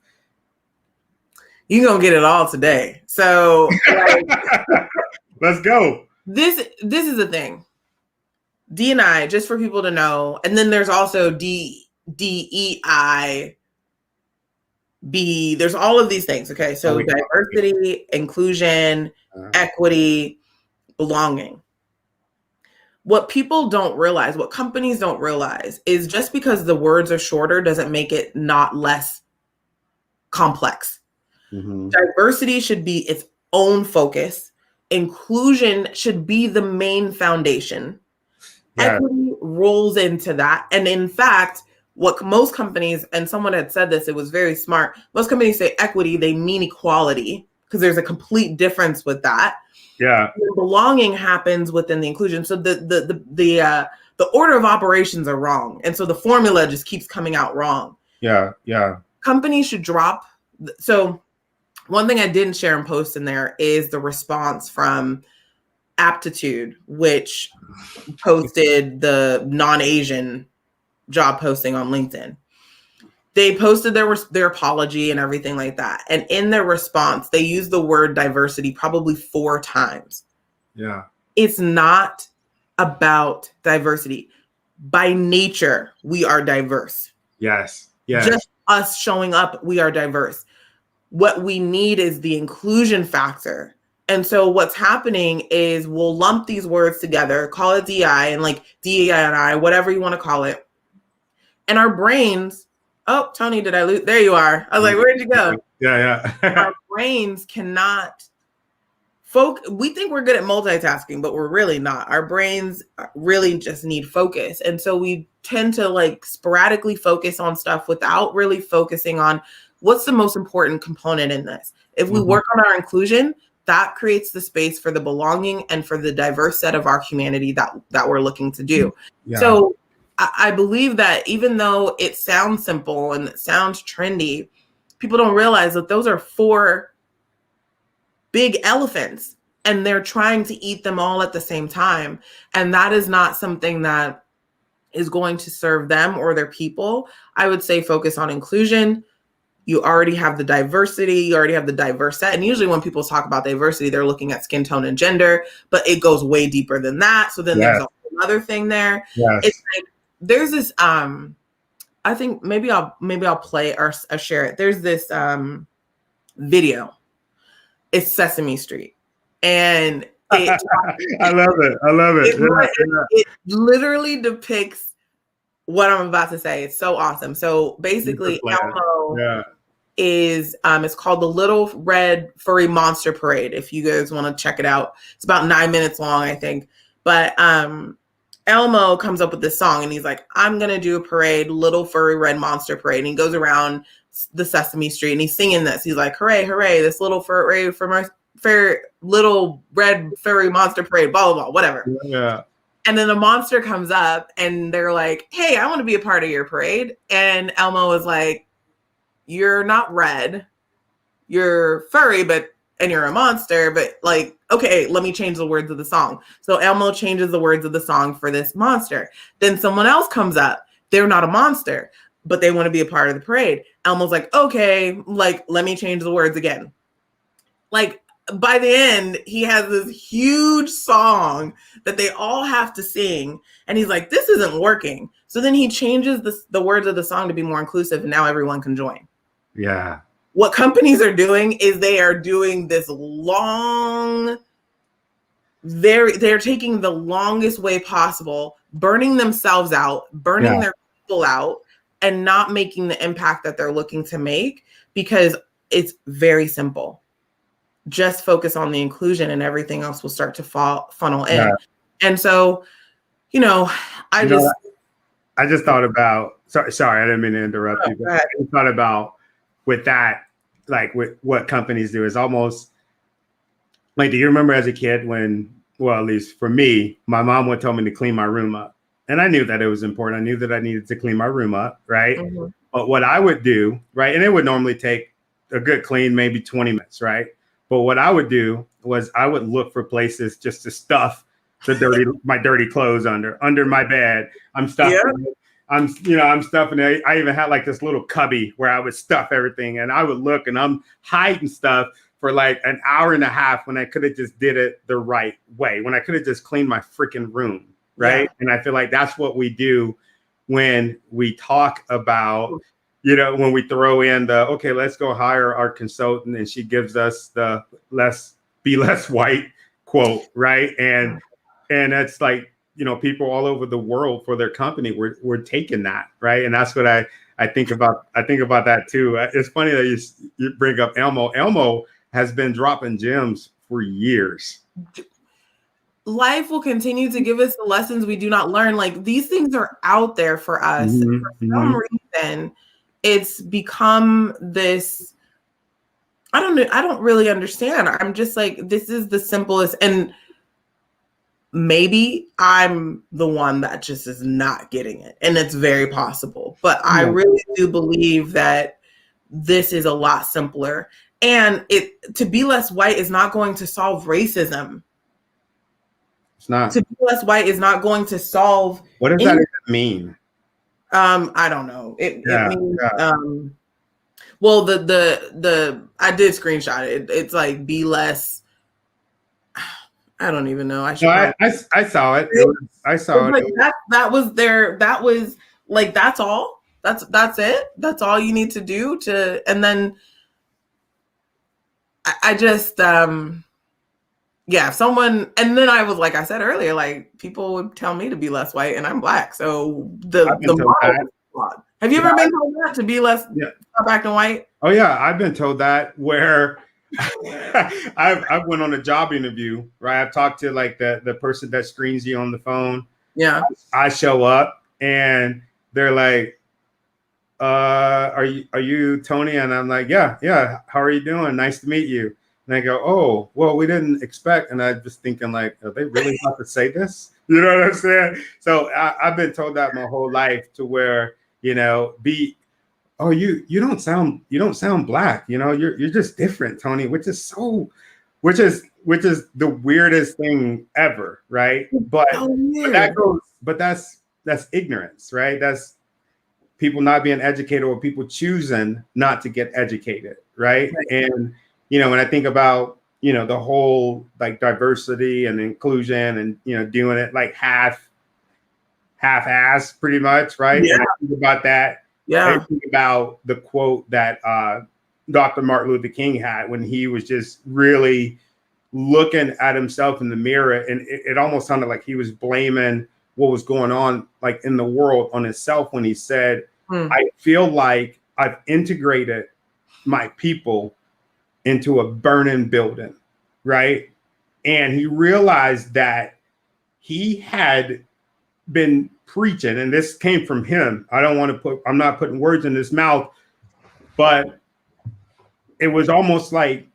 You're going to get it all today. So let's go. This is the thing. D&I, just for people to know. And then there's also DEI. There's all of these things. Okay. So diversity, inclusion, equity, belonging. What people don't realize, what companies don't realize, is just because the words are shorter doesn't make it not less complex. Mm-hmm. Diversity should be its own focus. Inclusion should be the main foundation. Yeah. Equity rolls into that. And in fact, what most companies, and someone had said this, it was very smart. Most companies say equity, they mean equality, because there's a complete difference with that. Yeah. The belonging happens within the inclusion. So the order of operations are wrong. And so the formula just keeps coming out wrong. Yeah. Yeah. Companies should drop. So one thing I didn't share and post in there is the response from Aptitude, which posted the non-Asian job posting on LinkedIn. They posted their apology and everything like that. And in their response, they used the word diversity probably 4 times. Yeah. It's not about diversity. By nature, we are diverse. Yes. Yes. Just us showing up, we are diverse. What we need is the inclusion factor. And so what's happening is we'll lump these words together, call it DI and like DEI, whatever you want to call it. And our brains, oh, Tony, did I lose? There you are. I was like, where'd you go? Yeah. Our brains cannot we think we're good at multitasking, but we're really not. Our brains really just need focus. And so we tend to like sporadically focus on stuff without really focusing on what's the most important component in this. If we work on our inclusion, that creates the space for the belonging and for the diverse set of our humanity that we're looking to do. Yeah. So I believe that even though it sounds simple and it sounds trendy, people don't realize that those are 4 big elephants and they're trying to eat them all at the same time. And that is not something that is going to serve them or their people. I would say focus on inclusion. You already have the diversity, you already have the diverse set. And usually when people talk about diversity, they're looking at skin tone and gender, but it goes way deeper than that. So then there's a whole other thing there. Yes. It's like, there's this, I think maybe I'll play or share it. There's this video. It's Sesame Street. And I love it. It literally depicts what I'm about to say. It's so awesome. So basically, Elmo is it's called the Little Red Furry Monster Parade. If you guys want to check it out, it's about 9 minutes long, I think. But Elmo comes up with this song and he's like, I'm gonna do a parade, Little Furry Red Monster Parade. And he goes around the Sesame Street and he's singing this. He's like, hooray, hooray, this little little red furry monster parade, blah, blah, blah, whatever. Yeah. And then the monster comes up and they're like, hey, I want to be a part of your parade. And Elmo was like, you're not red, you're furry, and you're a monster, but like, okay, let me change the words of the song. So Elmo changes the words of the song for this monster. Then someone else comes up. They're not a monster, but they want to be a part of the parade. Elmo's like, okay, like, let me change the words again. Like, by the end, he has this huge song that they all have to sing. And he's like, this isn't working. So then he changes the words of the song to be more inclusive. And now everyone can join. Yeah. What companies are doing is they are doing this long, they're taking the longest way possible, burning themselves out, burning their people out, and not making the impact that they're looking to make, because it's very simple. Just focus on the inclusion and everything else will start to funnel in. Yeah. And so, I just thought about, sorry, I didn't mean to interrupt you, but I just thought about with that, like with what companies do is almost like, do you remember as a kid when, well, at least for me, my mom would tell me to clean my room up. And I knew that it was important. I knew that I needed to clean my room up, right? Mm-hmm. But what I would do, right, and it would normally take a good clean, maybe 20 minutes, right? But what I would do was I would look for places just to stuff my dirty clothes under my bed. I'm stuffing it. I'm stuffing it. I even had like this little cubby where I would stuff everything, and I would look, and I'm hiding stuff for like an hour and a half when I could have just did it the right way, when I could have just cleaned my freaking room, right? Yeah. And I feel like that's what we do when we talk about, when we throw in the, okay, let's go hire our consultant, and she gives us the be less white quote, right? And it's like, people all over the world for their company, we're taking that, right? And that's what I think about. I think about that too. It's funny that you bring up Elmo. Elmo has been dropping gems for years. Life will continue to give us the lessons we do not learn. Like, these things are out there for us. For some reason, it's become this, I don't really understand. I'm just like, this is the simplest, and maybe I'm the one that just is not getting it, and it's very possible. But I really do believe that this is a lot simpler, and to be less white is not going to solve racism. It's not. To be less white is not going to solve. What does that even mean? I don't know. It means well, the I did screenshot it. It's like, be less. I don't even know. I saw it. I saw it. Like that was like, that's all. That's it. That's all you need to do and then I just someone, and then I was, like I said earlier, like, people would tell me to be less white, and I'm Black, so the model is flawed. Have you ever been told that, to be less Black and white? Oh yeah, I've been told that, where I went on a job interview, right? I've talked to like the person that screens you on the phone. Yeah. I show up and they're like, are you Tony? And I'm like, yeah. How are you doing? Nice to meet you. And I go, oh, well, we didn't expect. And I'm just thinking, like, are they really about to say this? You know what I'm saying? So I've been told that my whole life, to where, you don't sound Black, you're just different, Tony, which is the weirdest thing ever, right? But that's ignorance, right? That's people not being educated, or people choosing not to get educated, right? And when I think about the whole, like, diversity and inclusion, and doing it like half-ass pretty much, right? When I think about that, I think about the quote that Dr. Martin Luther King had when he was just really looking at himself in the mirror, and it almost sounded like he was blaming what was going on, like, in the world, on himself, when he said, I feel like I've integrated my people into a burning building, right? And he realized that he had been preaching, and this came from him. I'm not putting words in his mouth, but it was almost like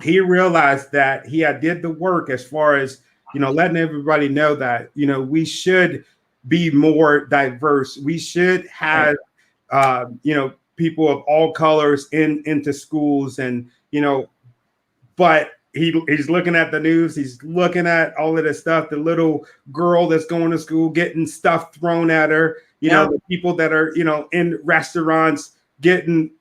he realized that he had did the work, as far as, letting everybody know that, we should be more diverse. We should have, people of all colors into schools, and, but he's looking at the news. He's looking at all of this stuff. The little girl that's going to school getting stuff thrown at her. The people that are, in restaurants getting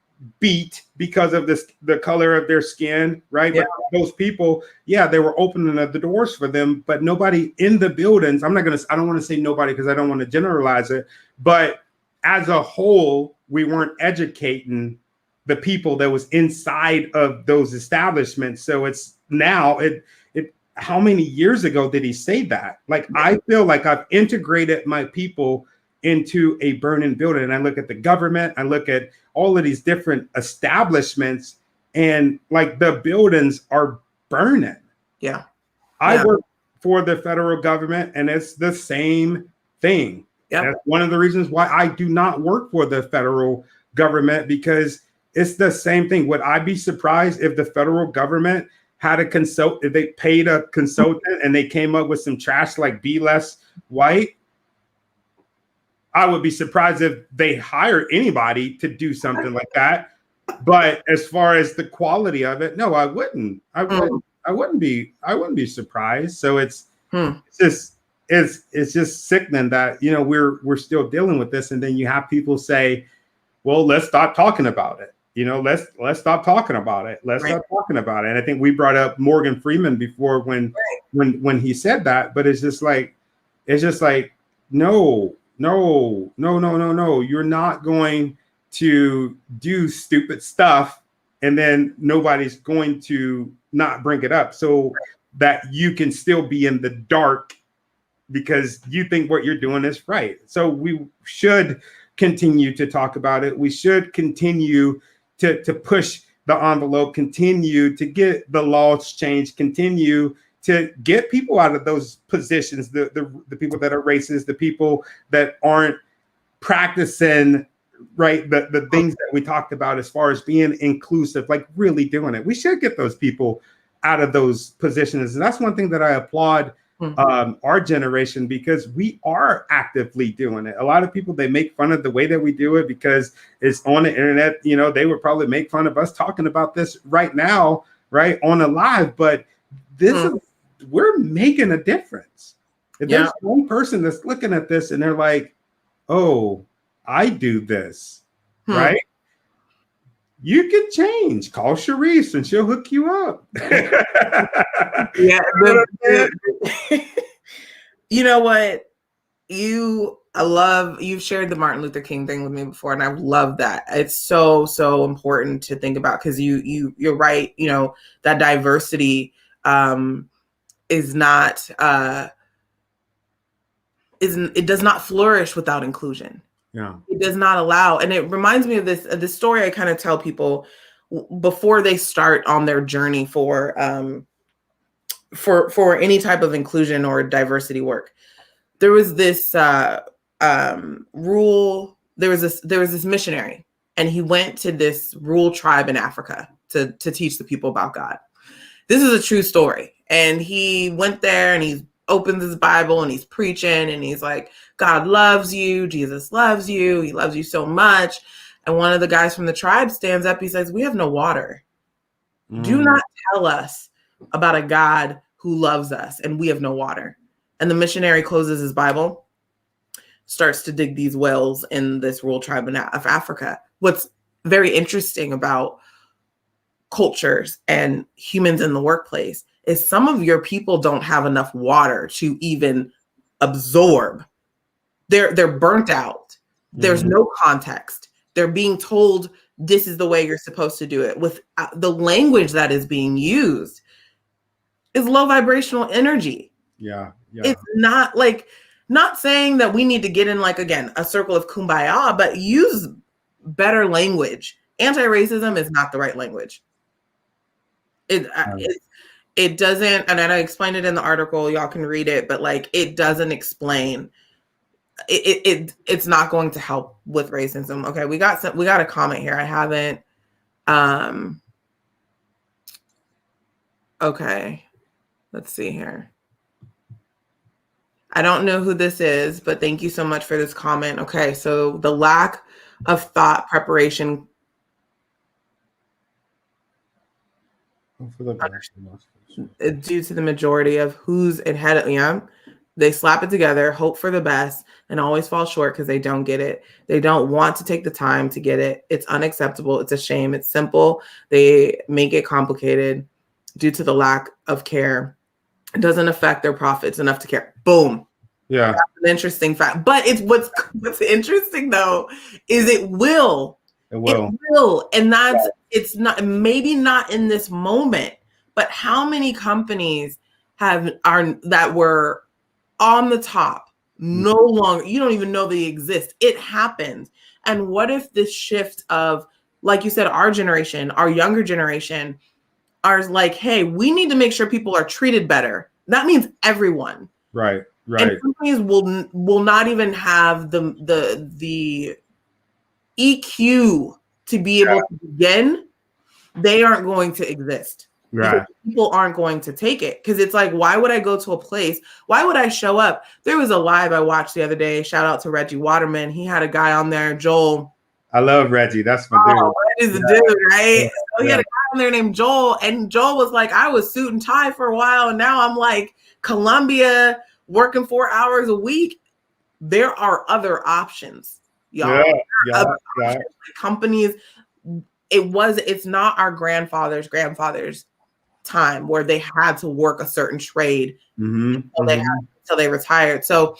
beat because of the color of their skin, right? Yeah. But those people, they were opening the doors for them, but nobody in the buildings. I don't want to say nobody, because I don't want to generalize it, but as a whole, we weren't educating the people that was inside of those establishments. So it's now how many years ago did he say that? Like, I feel like I've integrated my people into a burning building. And I look at the government, I look at all of these different establishments, and like, the buildings are burning. Yeah. I work for the federal government, and it's the same thing. Yeah. That's one of the reasons why I do not work for the federal government, because it's the same thing. Would I be surprised if the federal government had if they paid a consultant and they came up with some trash like be less white? I would be surprised if they hire anybody to do something like that. But as far as the quality of it, no, I wouldn't. I wouldn't be surprised. So it's just, it's just sickening that, you know, we're still dealing with this. And then you have people say, well, let's stop talking about it. You know, let's stop talking about it. Let's stop talking about it. And I think we brought up Morgan Freeman before when he said that, but it's just like no. You're not going to do stupid stuff and then nobody's going to not bring it up so that you can still be in the dark because you think what you're doing is right. So we should continue to talk about it. We should continue to push the envelope, continue to get the laws changed, continue to get people out of those positions, the people that are racist, the people that aren't practicing the things that we talked about as far as being inclusive, like really doing it. We should get those people out of those positions. And that's one thing that I applaud our generation, because we are actively doing it. A lot of people, they make fun of the way that we do it because it's on the internet. You know, they would probably make fun of us talking about this right now, right, on a live, but this is, we're making a difference. If there's one person that's looking at this and they're like, oh, I do this, right? You can change. Call Charisse and she'll hook you up. Yeah. You know what? You've shared the Martin Luther King thing with me before, and I love that. It's so important to think about, because you're right. You know, that diversity is not it does not flourish without inclusion. Yeah, it does not allow. And it reminds me of this story I kind of tell people before they start on their journey for any type of inclusion or diversity work. There was this missionary, and he went to this rural tribe in Africa to teach the people about God. This is a true story. And he went there and he opens his Bible and he's preaching and he's like, God loves you. Jesus loves you. He loves you so much. And one of the guys from the tribe stands up. He says, we have no water. Do not tell us about a God who loves us and we have no water. And the missionary closes his Bible, starts to dig these wells in this rural tribe of Africa. What's very interesting about cultures and humans in the workplace is some of your people don't have enough water to even absorb. They're burnt out. There's no context. They're being told this is the way you're supposed to do it. With the language that is being used is low vibrational energy. Yeah. It's not saying that we need to get in, like, again, a circle of kumbaya, but use better language. Anti-racism is not the right language. It doesn't, and I explained it in the article, y'all can read it, but like, it doesn't explain, it's not going to help with racism. Okay, we got a comment here. I haven't, okay, let's see here. I don't know who this is, but thank you so much for this comment. Okay, so the lack of thought preparation due to the majority of who's ahead of them. They slap it together, hope for the best, and always fall short because they don't get it. They don't want to take the time to get it. It's unacceptable. It's a shame. It's simple. They make it complicated due to the lack of care. It doesn't affect their profits enough to care. Boom. Yeah. That's an interesting fact. But it's what's interesting though is it will. It will. And it's not, maybe not in this moment, but how many companies that were on the top, no longer, you don't even know they exist. It happens. And what if this shift of, like you said, our generation, our younger generation are like, hey, we need to make sure people are treated better. That means everyone. Right. And companies will not even have the EQ to be able to begin. They aren't going to exist. Right. People aren't going to take it, because it's like, why would I go to a place? Why would I show up? There was a live I watched the other day. Shout out to Reggie Waterman. He had a guy on there, Joel. I love Reggie. That's my dude. Reggie's the dude, right? Yeah. So he had a guy on there named Joel, and Joel was like, I was suit and tie for a while, and now I'm like Columbia working 4 hours a week, there are other options, y'all. Yeah. Companies, it's not our grandfather's time where they had to work a certain trade until they retired. So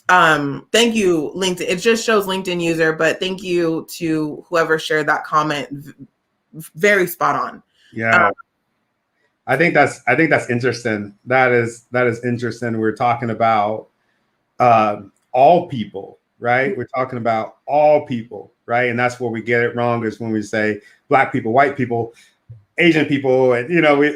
thank you, LinkedIn. It just shows LinkedIn user, but thank you to whoever shared that comment. Very spot on. Yeah. I think that's interesting. That is interesting. We're talking about all people, right? We're talking about all people, right? And that's where we get it wrong, is when we say Black people, white people, Asian people, and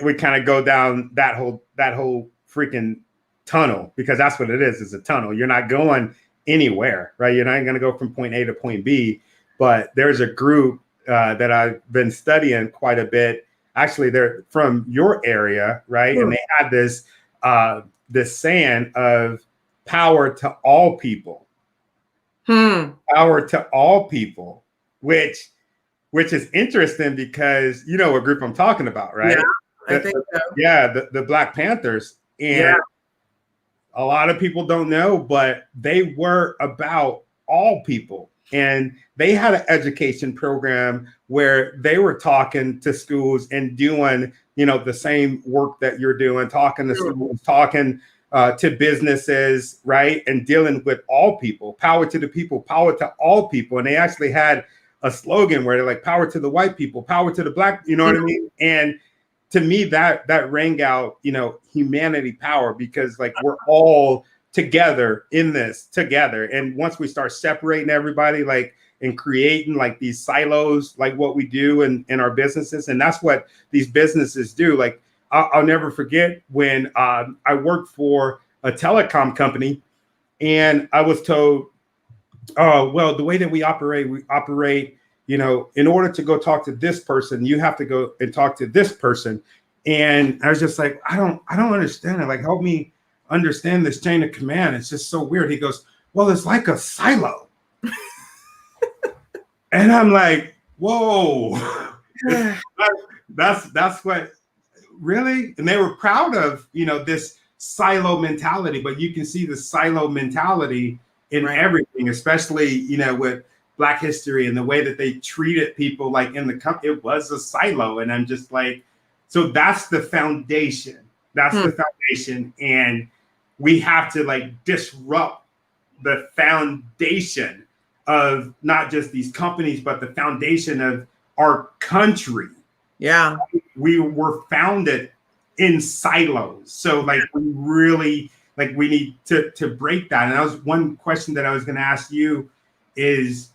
we kind of go down that whole freaking tunnel, because that's what it is. It's a tunnel. You're not going anywhere, right? You're not going to go from point A to point B. But there's a group that I've been studying quite a bit. Actually, they're from your area, right? And they had this saying of power to all people. Power to all people, which is interesting, because you know what group I'm talking about, right? Yeah, I think so. Yeah, the Black Panthers. And a lot of people don't know, but they were about all people. And they had an education program where they were talking to schools and doing, the same work that you're doing, talking to schools, talking to businesses, right? And dealing with all people, power to the people, power to all people. And they actually had a slogan where they're like, power to the white people, power to the Black, you know what I mean? And to me, that rang out, humanity power, because like we're all together in this together. And once we start separating everybody, like, and creating like these silos, like what we do in our businesses. And that's what these businesses do. Like, I'll never forget when I worked for a telecom company, and I was told, oh, well, the way that we operate, in order to go talk to this person, you have to go and talk to this person. And I was just like, I don't understand it. Like, help me understand this chain of command. It's just so weird. He goes, well, it's like a silo. And I'm like, whoa, that's what, really? And they were proud of, this silo mentality, but you can see the silo mentality in everything, especially, with Black history and the way that they treated people, like in the company. It was a silo. And I'm just like, so that's the foundation. That's the foundation. And we have to like disrupt the foundation of not just these companies, but the foundation of our country. Yeah. We were founded in silos. So like we really, like we need to break that. And that was one question that I was going to ask you is,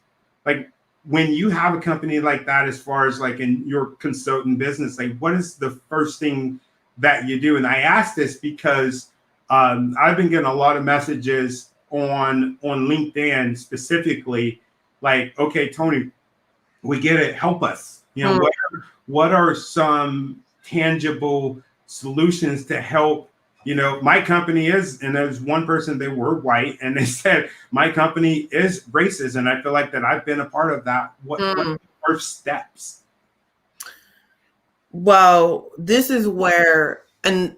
like, when you have a company like that, as far as like in your consultant business, like what is the first thing that you do? And I ask this because I've been getting a lot of messages on LinkedIn specifically, like, okay, Tony, we get it. Help us. What are some tangible solutions to help? My company is, and there's one person, they were white, and they said, my company is racist. And I feel like that I've been a part of that. What are the first steps? Well, this is where the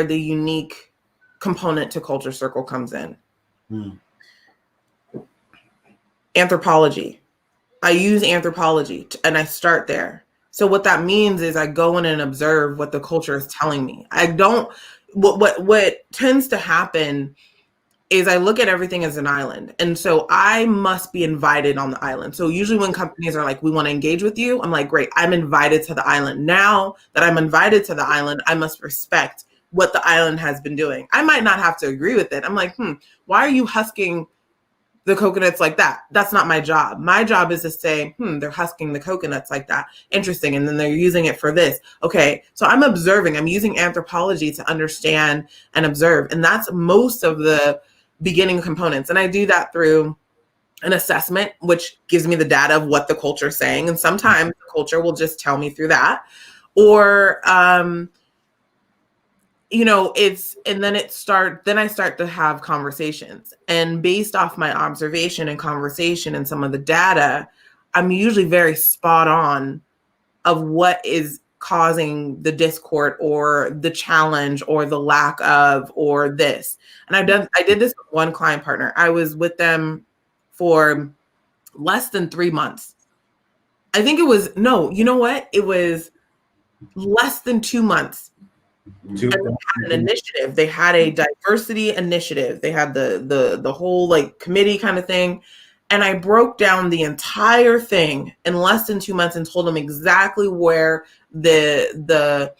unique component to Culture Circle comes in. Anthropology. I use anthropology and I start there. So what that means is I go in and observe what the culture is telling me. What tends to happen is I look at everything as an island. And so I must be invited on the island. So usually when companies are like, we want to engage with you, I'm like, great, I'm invited to the island. Now that I'm invited to the island, I must respect what the island has been doing. I might not have to agree with it. I'm like, why are you husking the coconuts like that? That's not my job. My job is to say, they're husking the coconuts like that. Interesting. And then they're using it for this. Okay. So I'm observing, I'm using anthropology to understand and observe. And that's most of the beginning components. And I do that through an assessment, which gives me the data of what the culture is saying. And sometimes the culture will just tell me through that. Or, then I start to have conversations, and based off my observation and conversation and some of the data, I'm usually very spot on of what is causing the discord or the challenge or the lack of or this. And I did this with one client partner. I was with them for less than 3 months. I think it was, no, you know what? It was less than 2 months. And they had an initiative. They had a diversity initiative. They had the whole like committee kind of thing. And I broke down the entire thing in less than 2 months and told them exactly where the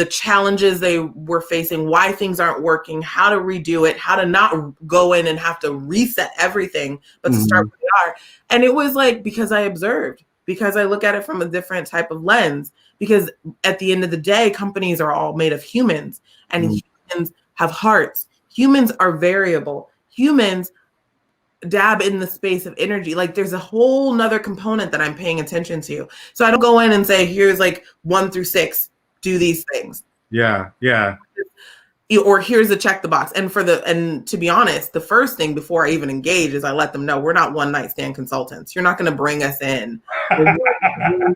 challenges they were facing, why things aren't working, how to redo it, how to not go in and have to reset everything, but to start where they are. And it was like, because I observed, because I look at it from a different type of lens, because at the end of the day, companies are all made of humans, and humans have hearts. Humans are variable. Humans dab in the space of energy. Like there's a whole nother component that I'm paying attention to. So I don't go in and say, here's like 1 through 6, do these things. Yeah. Or here's a check the box. And to be honest, the first thing before I even engage is I let them know we're not one night stand consultants. You're not going to bring us in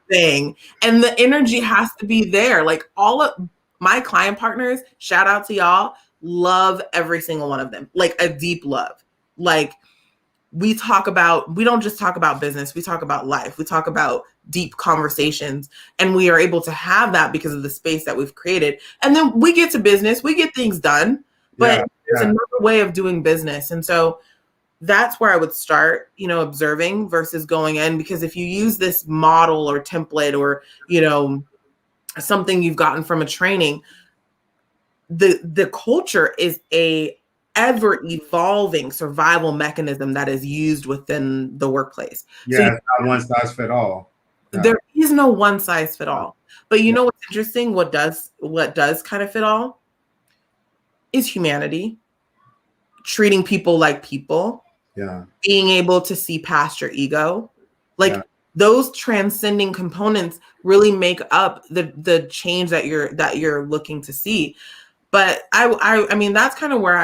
thing. And the energy has to be there. Like all of my client partners, shout out to y'all, love every single one of them. Like a deep love. Like we don't just talk about business. We talk about life. We talk about deep conversations, and we are able to have that because of the space that we've created. And then we get to business, we get things done, but there's another way of doing business. And so that's where I would start, observing versus going in, because if you use this model or template or, something you've gotten from a training, the culture is a ever evolving survival mechanism that is used within the workplace. Yeah, so not one size fit all. Yeah. There is no one size fit all. But you know what's interesting? What does kind of fit all is humanity, treating people like people. Yeah. Being able to see past your ego. Like those transcending components really make up the change that you're looking to see. But I mean, that's kind of where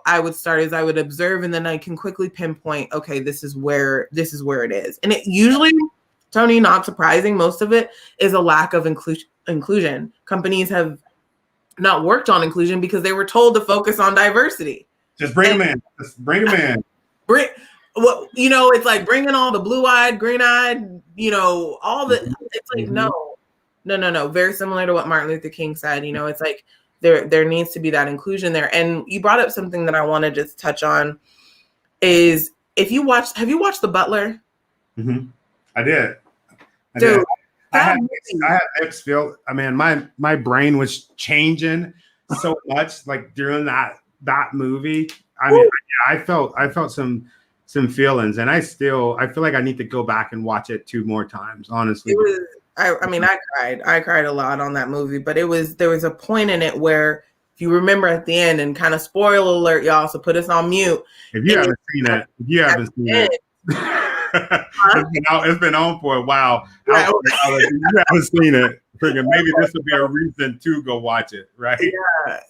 I would start, is I would observe, and then I can quickly pinpoint, okay, this is where it is. And it usually, Tony, not surprising, most of it is a lack of inclusion. Companies have not worked on inclusion because they were told to focus on diversity. Just bring them in. It's like bringing all the blue-eyed, green-eyed, all the, it's like, no. Very similar to what Martin Luther King said, it's like, there needs to be that inclusion there. And you brought up something that I want to just touch on is, have you watched The Butler? Mm-hmm. I did. I had mixed feel. I mean, my brain was changing so much like during that movie. I mean, I felt some feelings, and I feel like I need to go back and watch it 2 more times, honestly. I cried a lot on that movie, but there was a point in it where, if you remember at the end, and kind of spoiler alert, y'all, so put us on mute. If you haven't seen it, it's been on for a while. If you haven't seen it, maybe this would be a reason to go watch it, right?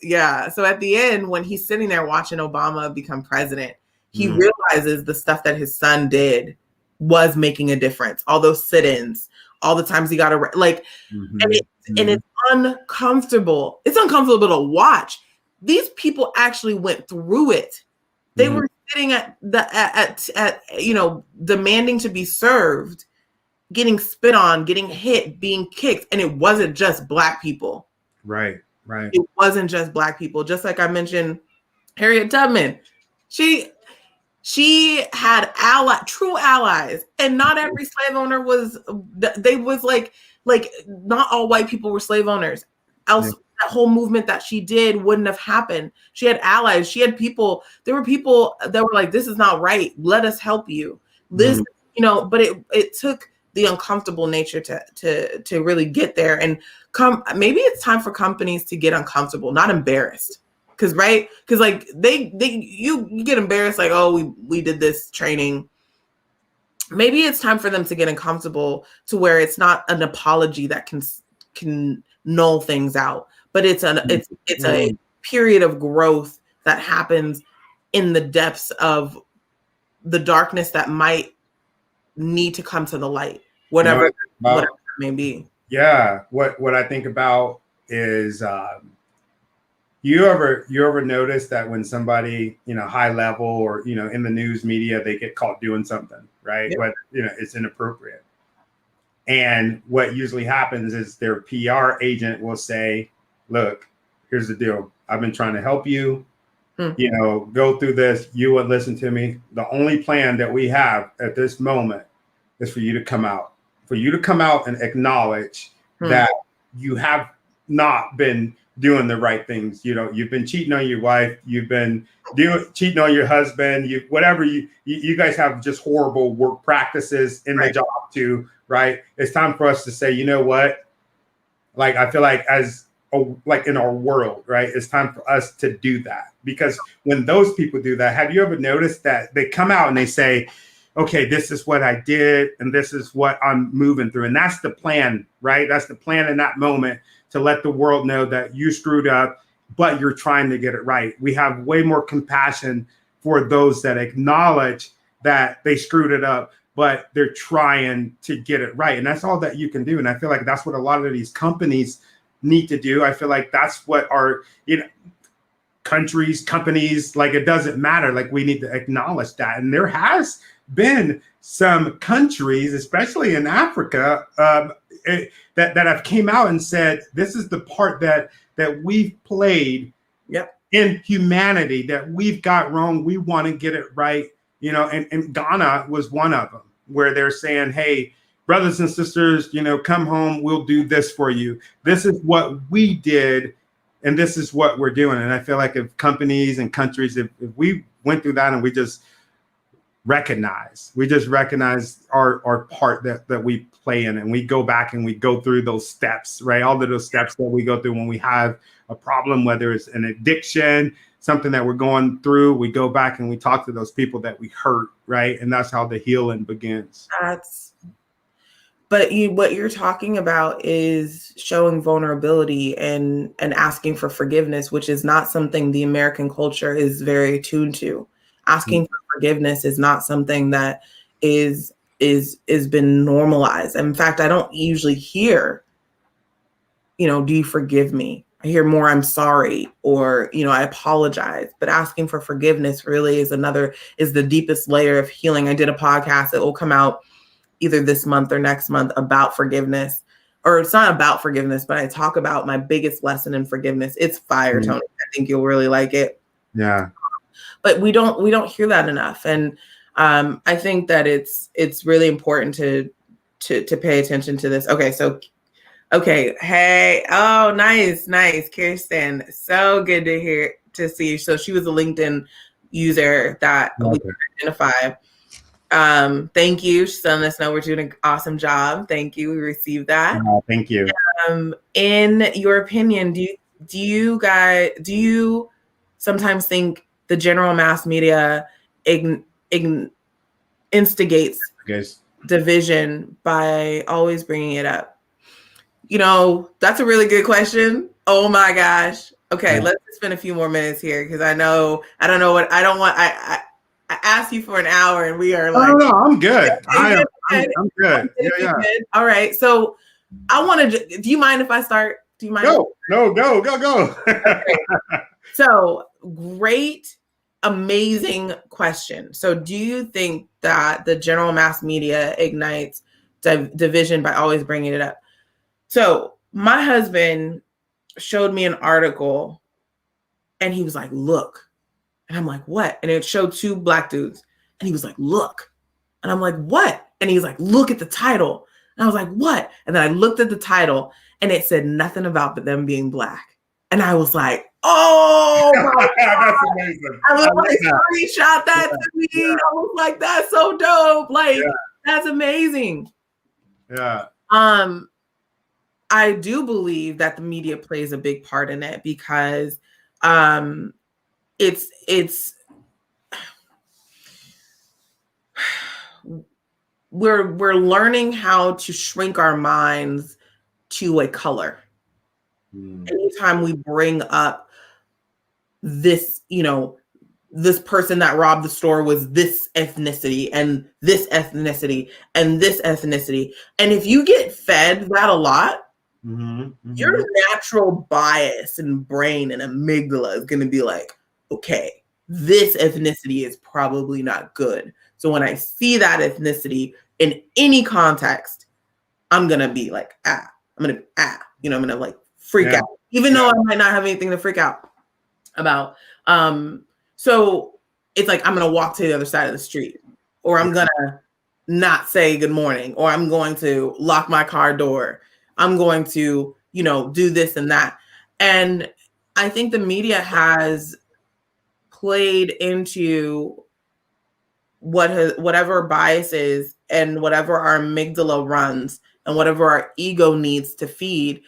Yeah. So at the end, when he's sitting there watching Obama become president, he realizes the stuff that his son did was making a difference. All those sit-ins, all the times he got and it's uncomfortable. It's uncomfortable to watch. These people actually went through it. They were sitting at demanding to be served, getting spit on, getting hit, being kicked, and it wasn't just Black people. Right. It wasn't just Black people. Just like I mentioned, Harriet Tubman, she had true allies, and not every slave owner was. They was like not all white people were slave owners. Else, that whole movement that she did wouldn't have happened. She had allies. She had people. There were people that were like, "This is not right. Let us help you." This, but it took the uncomfortable nature to really get there and come. Maybe it's time for companies to get uncomfortable, not embarrassed. Because like you get embarrassed, like, oh, we did this training. Maybe it's time for them to get uncomfortable to where it's not an apology that can null things out, but it's a period of growth that happens in the depths of the darkness that might need to come to the light, whatever it may be. Yeah. What I think about is you ever notice that when somebody, high level or, in the news media, they get caught doing something, right? Yep. But, it's inappropriate. And what usually happens is their PR agent will say, look, here's the deal. I've been trying to help you, go through this. You would listen to me. The only plan that we have at this moment is for you to come out, and acknowledge that you have not been doing the right things. You've been cheating on your wife. You've been cheating on your husband. You guys have just horrible work practices in the job too, right? It's time for us to say, you know what? Like, I feel like like in our world, right? It's time for us to do that, because when those people do that, have you ever noticed that they come out and they say, okay, this is what I did and this is what I'm moving through. And that's the plan, right? That's the plan in that moment, to let the world know that you screwed up, but you're trying to get it right. We have way more compassion for those that acknowledge that they screwed it up, but they're trying to get it right. And that's all that you can do. And I feel like that's what a lot of these companies need to do. I feel like that's what our, countries, companies, like, it doesn't matter. Like, we need to acknowledge that. And there has been some countries, especially in Africa, that have came out and said, this is the part that we've played in humanity that we've got wrong. We want to get it right. And Ghana was one of them, where they're saying, hey, brothers and sisters, come home. We'll do this for you. This is what we did, and this is what we're doing. And I feel like if companies and countries, if we went through that and we just recognize our part that we play in, and we go back and we go through those steps, right? All of those steps that we go through when we have a problem, whether it's an addiction, something that we're going through, we go back and we talk to those people that we hurt, right? And that's how the healing begins. But what you're talking about is showing vulnerability and asking for forgiveness, which is not something the American culture is very attuned to. Asking for forgiveness is not something that is been normalized. In fact, I don't usually hear, do you forgive me? I hear more, I'm sorry, or, I apologize. But asking for forgiveness really is the deepest layer of healing. I did a podcast that will come out either this month or next month about forgiveness, or it's not about forgiveness, but I talk about my biggest lesson in forgiveness. It's fire, Tony. I think you'll really like it. Yeah. But we don't hear that enough. And I think that it's really important to pay attention to this. Okay. Hey. Oh, nice. Kirsten. So good to see you. So she was a LinkedIn user that we could identify. Thank you. She's letting us know we're doing an awesome job. Thank you. We received that. Thank you. In your opinion, do you sometimes think the general mass media instigates division by always bringing it up? That's a really good question. Oh my gosh. Okay, let's spend a few more minutes here, because I asked you for an hour and we are like, no, I'm good. I'm good. Yeah. All right. So I want to, do you mind if I start? Do you mind? Go. Okay. So great, amazing question. So do you think that the general mass media ignites division by always bringing it up? So my husband showed me an article and he was like, look. And I'm like, what? And it showed two Black dudes. And he was like, look. And I'm like, what? And he was like, look at the title. And I was like, what? And then I looked at the title and it said nothing about them being Black. And I was like, oh my God. That's amazing. I was like, screenshot that to me. Yeah. I was like, that's so dope. Like, that's amazing. Yeah. I do believe that the media plays a big part in it, because it's we're learning how to shrink our minds to a color. Anytime we bring up this, this person that robbed the store was this ethnicity and this ethnicity and this ethnicity. And if you get fed that a lot, your natural bias and brain and amygdala is going to be like, okay, this ethnicity is probably not good. So when I see that ethnicity in any context, I'm going to be like, I'm going to like freak out, even though I might not have anything to freak out about. So it's like, I'm going to walk to the other side of the street, or I'm going to not say good morning, or I'm going to lock my car door. I'm going to, do this and that. And I think the media has played into whatever biases and whatever our amygdala runs and whatever our ego needs to feed,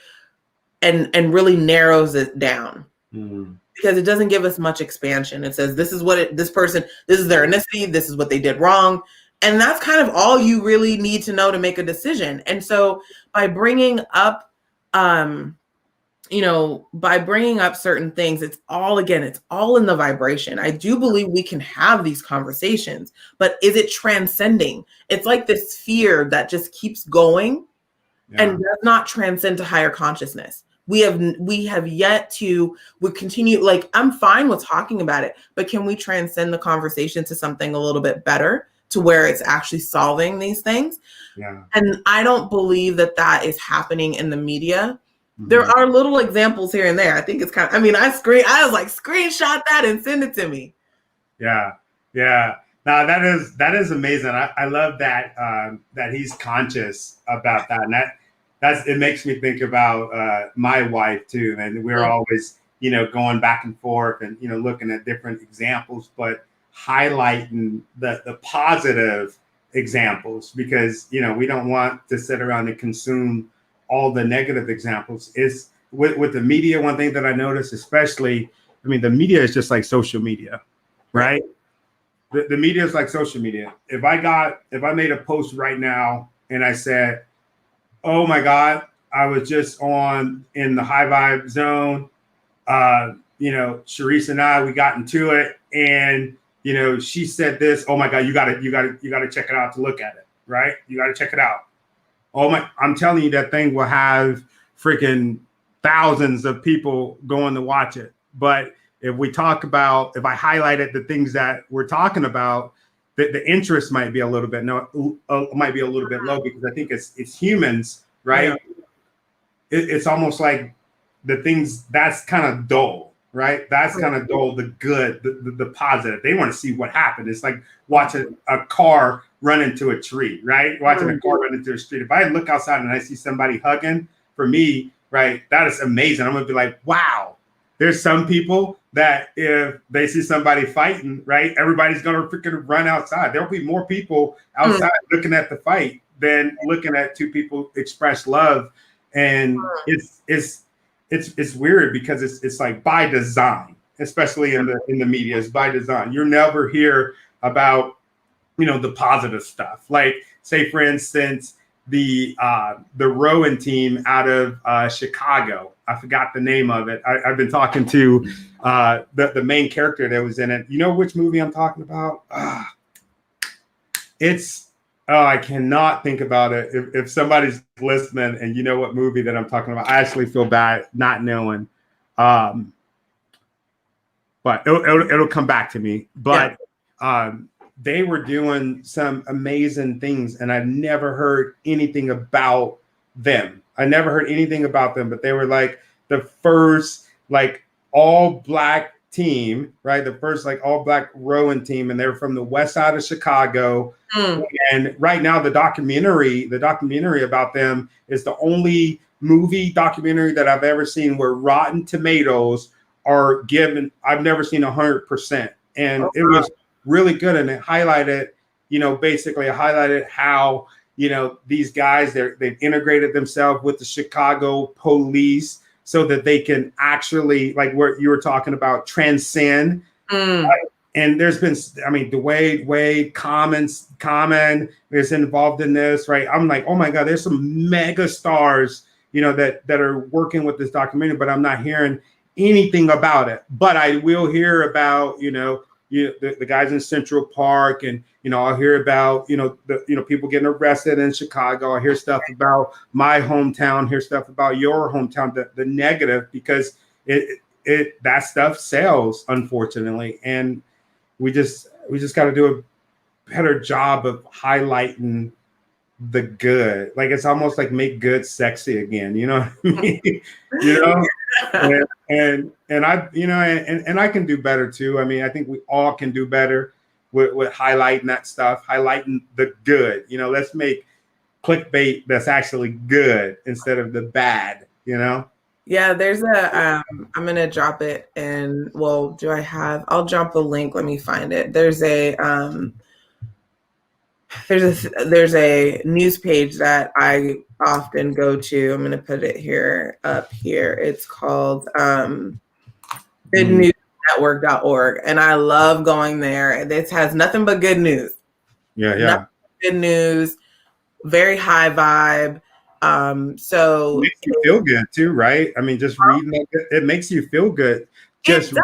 and really narrows it down. Because it doesn't give us much expansion. It says, this is what this person, this is their ethnicity, this is what they did wrong. And that's kind of all you really need to know to make a decision. And so by bringing up, certain things, it's all in the vibration. I do believe we can have these conversations, but is it transcending? It's like this fear that just keeps going and does not transcend to higher consciousness. We have yet to, we continue, like, I'm fine with talking about it, but can we transcend the conversation to something a little bit better, to where it's actually solving these things? And I don't believe that is happening in the media. There are little examples here and there. I think it's kind of, I was like, screenshot that and send it to me. Yeah. No, that is amazing. I love that, that he's conscious about that. And it makes me think about my wife too. And we're always, going back and forth and, looking at different examples, but highlighting the positive examples, because, we don't want to sit around and consume all the negative examples. Is with the media, one thing that I noticed, especially, the media is just like social media, right? The media is like social media. If I made a post right now and I said, oh my God, I was just in the high vibe zone. Charisse and I, we got into it, and she said this. Oh my God, you gotta check it out to look at it, right? You gotta check it out. I'm telling you, that thing will have freaking thousands of people going to watch it. But if I highlighted the things that we're talking about, the interest might be a little bit low, because I think it's humans, right? It's almost like the things that's kind of dull, right? That's kind of dull. The good, the positive. They want to see what happened. It's like watching a car run into a tree, right? Watching a car run into a street. If I look outside and I see somebody hugging, for me, right, that is amazing. I'm gonna be like, wow. There's some people that if they see somebody fighting, right, everybody's gonna freaking run outside. There'll be more people outside looking at the fight than looking at two people express love. And it's weird, because it's like by design, especially in the media, it's by design. You never hear about the positive stuff. Like, say for instance, the rowing team out of Chicago. I forgot the name of it. I've been talking to the main character that was in it. You know which movie I'm talking about? I cannot think about it. If somebody's listening and you know what movie that I'm talking about, I actually feel bad not knowing. But it'll come back to me. But they were doing some amazing things, and I've never heard anything about them. But they were like the first all black team, right? The first all black rowing team, and they're from the west side of Chicago. And right now, the documentary about them is the only movie documentary that I've ever seen where Rotten Tomatoes are given. I've never seen 100%, and it was really good, and it highlighted, basically how, these guys, they've integrated themselves with the Chicago police so that they can actually, like what you were talking about, transcend. Right? And there's been, Wade Common is involved in this, right? I'm like, oh my God, there's some mega stars, that are working with this documentary, but I'm not hearing anything about it. But I will hear about, the guys in Central Park, and I'll hear about the people getting arrested in Chicago. I hear stuff about my hometown, hear stuff about your hometown, the negative, because that stuff sells, unfortunately, and we just got to do a better job of highlighting the good. Like, it's almost like make good sexy again, you know what I mean? And I and I can do better too. I mean, I think we all can do better with highlighting that stuff, highlighting the good. Let's make clickbait that's actually good instead of the bad. Yeah, there's a I'm gonna drop it, and well, I'll drop the link. Let me find it. There's a news page that I often go to. I'm going to put it up here. It's called goodnewsnetwork.org. And I love going there. This has nothing but good news. Yeah. Good news, very high vibe. So it makes you feel good too, right? I mean, just reading it makes you feel good. Just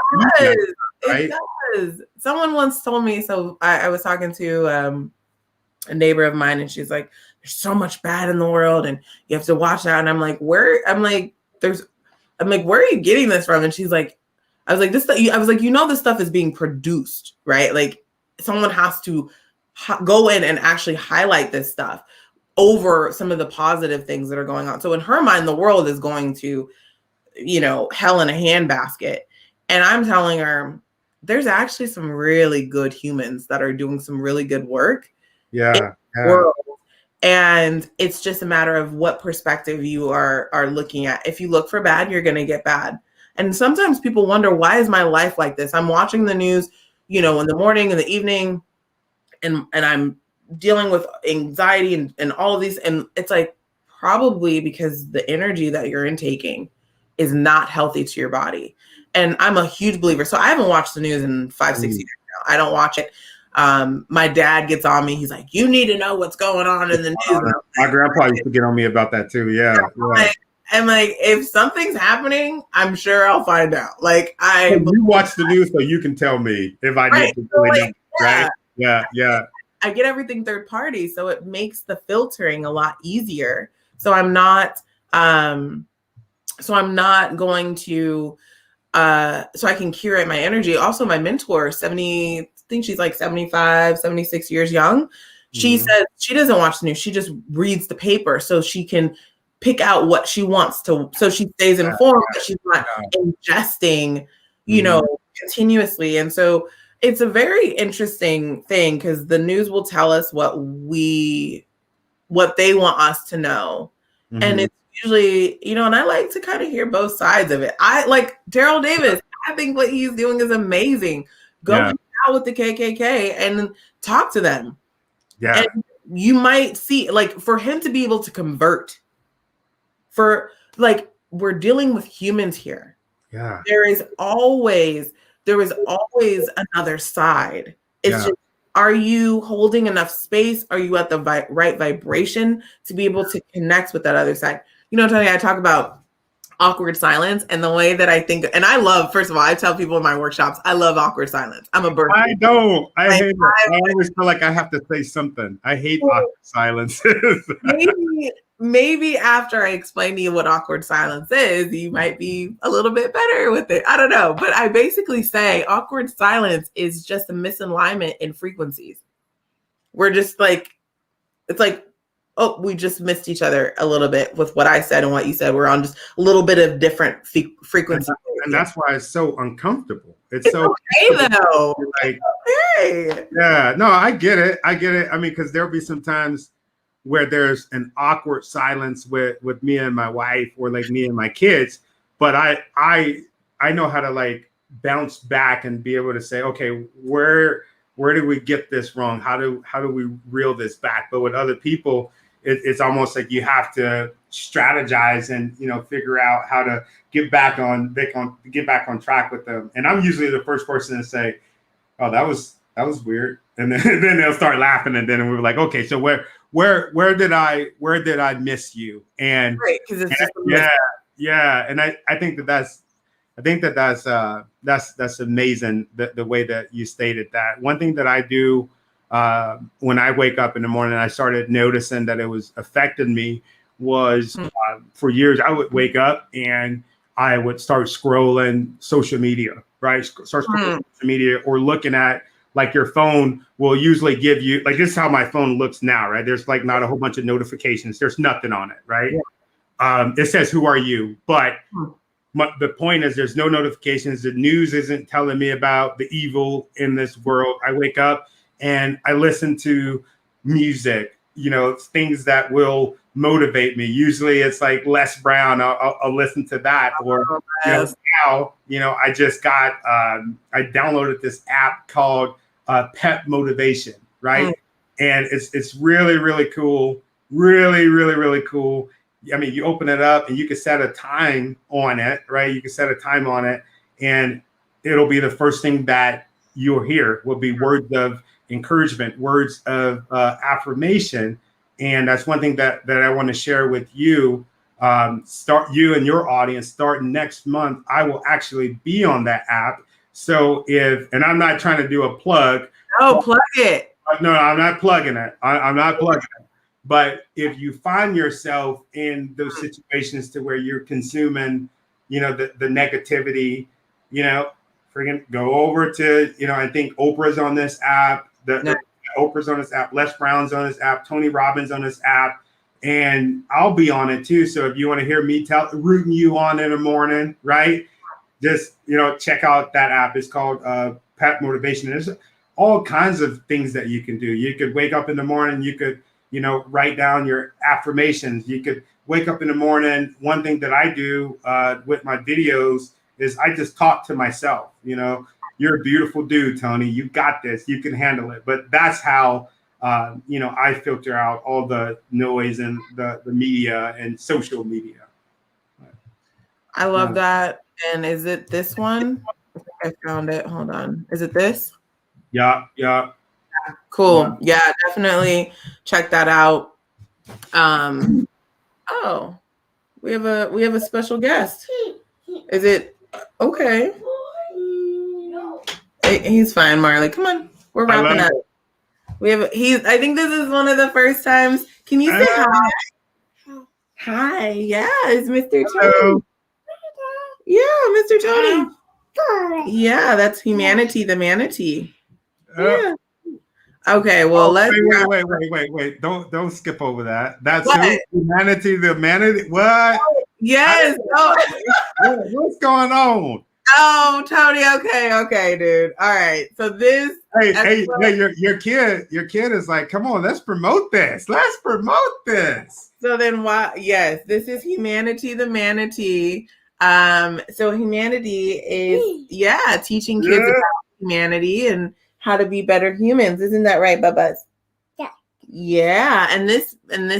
it does. Someone once told me, so I was talking to a neighbor of mine, and she's like, there's so much bad in the world and you have to watch out. And I'm like, where are you getting this from? And she's like, I was like, this stuff is being produced, right? Like, someone has to go in and actually highlight this stuff over some of the positive things that are going on. So in her mind, the world is going to, hell in a handbasket. And I'm telling her, there's actually some really good humans that are doing some really good work. Yeah. World. And it's just a matter of what perspective you are looking at. If you look for bad, you're going to get bad. And sometimes people wonder, why is my life like this? I'm watching the news, in the morning and the evening, and I'm dealing with anxiety and all of these. And it's like, probably because the energy that you're intaking is not healthy to your body. And I'm a huge believer. So I haven't watched the news in 5-6 years now. I don't watch it. My dad gets on me. He's like, you need to know what's going on in the news. My grandpa used to get on me about that too. Yeah. I'm like, if something's happening, I'm sure I'll find out. Like, you watch the news so you can tell me if I need to really know, right? Yeah. I get everything third party, so it makes the filtering a lot easier. So I'm not going to so I can curate my energy. Also, my mentor, I think she's like 75, 76 years young. She says she doesn't watch the news. She just reads the paper so she can pick out what she wants to, so she stays informed, but she's not ingesting, continuously. And so it's a very interesting thing, because the news will tell us what they want us to know. And it's usually, and I like to kind of hear both sides of it. I like Daryl Davis. I think what he's doing is amazing. Go out with the KKK and talk to them. Yeah. And you might see, like, for him to be able to convert, we're dealing with humans here. Yeah. There is always another side. It's just, are you holding enough space? Are you at the right vibration to be able to connect with that other side? Tony, I talk about awkward silence, and the way that I think, and I love, first of all, I tell people in my workshops, I love awkward silence. I'm a bird. I don't. I hate it. I always feel like I have to say something. I hate awkward silences. Maybe after I explain to you what awkward silence is, you might be a little bit better with it. I don't know. But I basically say awkward silence is just a misalignment in frequencies. We're just like, it's like, oh, we just missed each other a little bit with what I said and what you said. We're on just a little bit of different frequencies. And that's why it's so uncomfortable. It's so okay, though. Like, okay. Yeah, no, I get it. I mean, because there'll be some times where there's an awkward silence with me and my wife, or like me and my kids, but I know how to like bounce back and be able to say, okay, where did we get this wrong? How do we reel this back? But with other people, it's almost like you have to strategize and figure out how to get back on track with them. And I'm usually the first person to say, oh, that was weird, and then they'll start laughing, and then we're like, okay, so where did I miss you? And right, because it's just yeah, and I think that's I think that's amazing, the way that you stated that. One thing that I do when I wake up in the morning, I started noticing that it was affecting me was for years I would wake up and I would start scrolling social media, right? Start scrolling social media or looking at, like, your phone will usually give you, like, this is how my phone looks now, right? There's like not a whole bunch of notifications. There's nothing on it, right? Yeah. It says, who are you? But the point is there's no notifications. The news isn't telling me about the evil in this world. I wake up and I listen to music, things that will motivate me. Usually it's like Les Brown. I'll listen to that. Or, now, I just got, I downloaded this app called Pep Motivation, right? And it's really, really cool. Really, really, really cool. I mean, you open it up and you can set a time on it, right? You can set a time on it and it'll be the first thing that you'll hear will be words of encouragement, words of affirmation. And that's one thing that I want to share with you. Start you and your audience starting next month. I will actually be on that app. So and I'm not trying to do a plug. Oh, plug it. No, I'm not plugging it. I'm not plugging it. But if you find yourself in those situations to where you're consuming, the negativity, freaking go over to, I think Oprah's on this app. Oprah's on this app. Les Brown's on this app. Tony Robbins on this app. And I'll be on it too. So if you want to hear me rooting you on in the morning, right? Just, check out that app. It's called Pep Motivation. There's all kinds of things that you can do. You could wake up in the morning. You could, write down your affirmations. You could wake up in the morning. One thing that I do with my videos is I just talk to myself. You're a beautiful dude, Tony. You got this. You can handle it. But that's how, I filter out all the noise and the media and social media. I love that. And is it this one? I think I found it. Hold on. Is it this? Yeah. Cool. Yeah, definitely check that out. Oh, we have a special guest. Is it okay? He's fine, Marley. Come on. We're wrapping up. I think this is one of the first times. Can you say hi? Hi. Yeah, it's Mr. Tony. Yeah, Mr. Tony. Yeah, that's Humanity the Manatee. Yeah. Okay, well, let's wait. Don't skip over that. That's Humanity the Manatee. What? Yes. What's going on? Oh, Tony. Okay, dude. All right. So this. Hey, your kid is like, come on, let's promote this. So then why? Yes, this is Humanity the Manatee. So Humanity is teaching kids about humanity and how to be better humans. Isn't that right, Bubba? Yeah. And this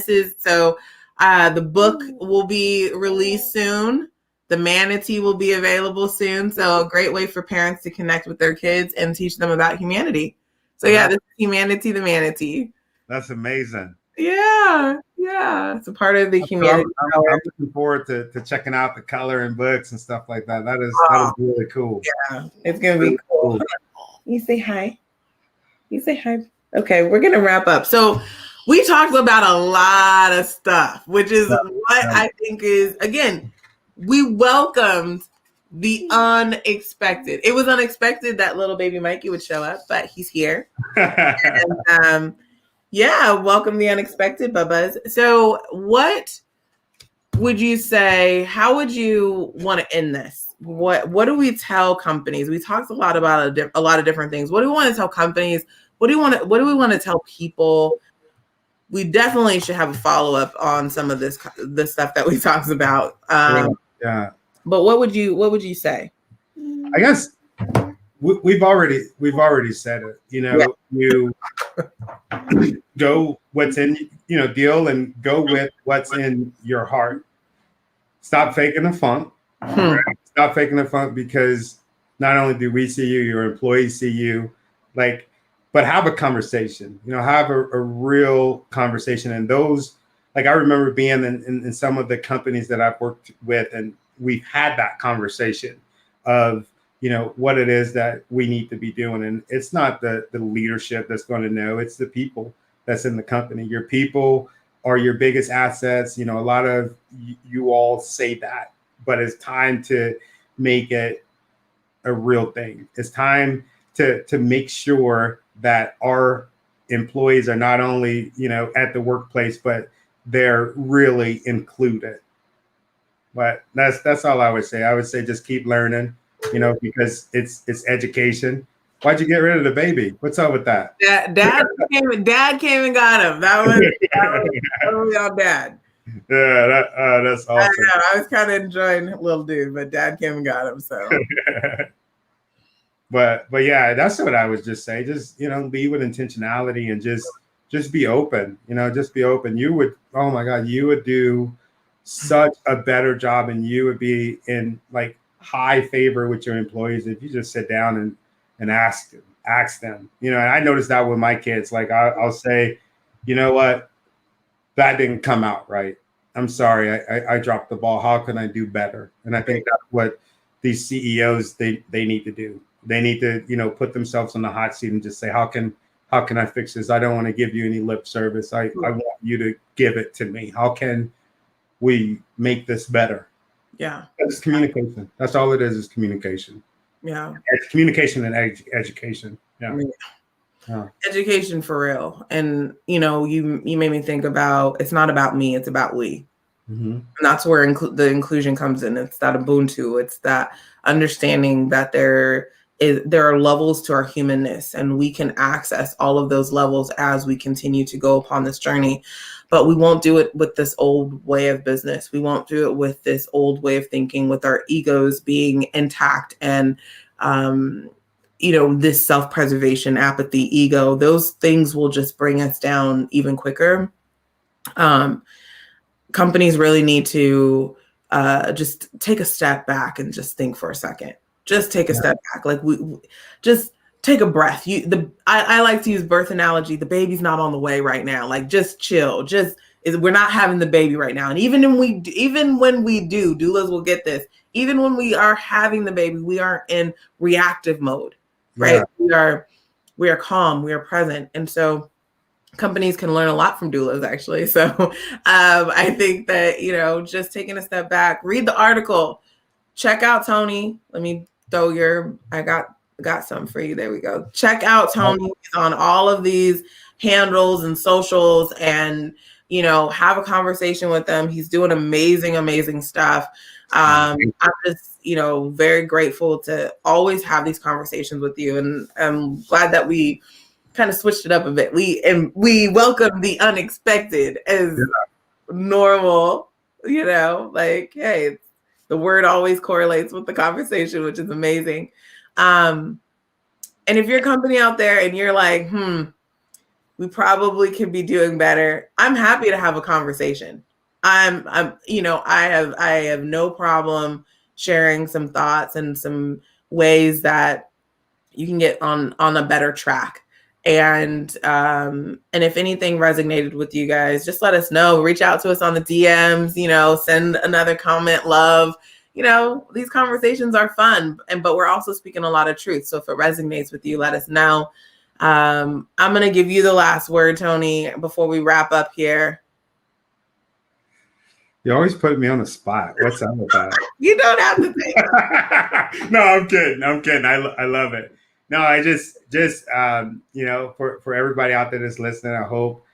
is so the book will be released soon. The manatee will be available soon. So a great way for parents to connect with their kids and teach them about humanity. So this is Humanity the Manatee. That's amazing. Yeah. It's a part of the humanity. I'm looking forward to checking out the coloring books and stuff like that. That is really cool. Yeah, it's gonna be cool. You say hi. Okay, we're gonna wrap up. So we talked about a lot of stuff, which is what I think is, again, we welcomed the unexpected. It was unexpected that little baby Mikey would show up, but he's here. And, welcome the unexpected, Bubba's. So what would you say, how would you want to end this? What do we tell companies? We talked a lot about a lot of different things. What do we want to tell companies? What do we want to tell people? We definitely should have a follow-up on some of this stuff that we talked about. Yeah. But what would you say? I guess we've already said it. You go what's in, deal and go with what's in your heart. Stop faking the funk. Right? Stop faking the funk, because not only do we see you, your employees see you, but have a conversation. Have a real conversation. And those, I remember being in some of the companies that I've worked with, and we've had that conversation. of, what it is that we need to be doing. And it's not the leadership that's going to know, it's the people that's in the company. Your people are your biggest assets. A lot of you all say that, but it's time to make it a real thing. It's time to make sure that our employees are not only, at the workplace, but they're really included. But that's all I would say. I would say just keep learning, because it's education. Why'd you get rid of the baby? What's up with that? Dad came and got him. That was totally on Dad. Yeah, that's awesome. I was kind of enjoying little dude, but Dad came and got him. So, but yeah, that's what I would just say. Just lead with intentionality and just be open. Just be open. You would, oh my God, you would do such a better job, and you would be in like high favor with your employees if you just sit down and ask them. And I noticed that with my kids. Like I'll say, you know what, that didn't come out right. I'm sorry, I dropped the ball. How can I do better? And I think that's what these CEOs they need to do. They need to put themselves on the hot seat and just say, how can I fix this? I don't want to give you any lip service. I want you to give it to me. How can we make this better? Yeah, it's communication. That's all it is communication. Yeah, it's communication and education. Yeah. Education for real. And you made me think about, it's not about me, it's about we. Mm-hmm. And that's where the inclusion comes in. It's that Ubuntu. It's that understanding that there are levels to our humanness, and we can access all of those levels as we continue to go upon this journey. But we won't do it with this old way of business. We won't do it with this old way of thinking, with our egos being intact and, this self-preservation, apathy, ego. Those things will just bring us down even quicker. Companies really need to just take a step back and just think for a second. Just take a step back. Like we just take a breath. I like to use birth analogy. The baby's not on the way right now. Like just chill. We're not having the baby right now. And even when we do, doulas will get this. Even when we are having the baby, we aren't in reactive mode, right? Yeah. We are calm. We are present. And so companies can learn a lot from doulas, actually. So I think that, just taking a step back, read the article, check out Tony. Let me throw I got some for you. There we go. Check out Tony. He's on all of these handles and socials, and, have a conversation with them. He's doing amazing, amazing stuff. I'm just, very grateful to always have these conversations with you. And I'm glad that we kind of switched it up a bit. We welcome the unexpected as normal, like, hey, the word always correlates with the conversation, which is amazing. And if you're a company out there and you're like, we probably could be doing better, I'm happy to have a conversation. I have no problem sharing some thoughts and some ways that you can get on a better track. And if anything resonated with you guys, just let us know. Reach out to us on the DMs, send another comment, love. These conversations are fun, but we're also speaking a lot of truth. So if it resonates with you, let us know. I'm going to give you the last word, Tony, before we wrap up here. You always put me on the spot. What's up with that? You don't have to think. No, I'm kidding. I love it. No, I just for everybody out there that's listening, I hope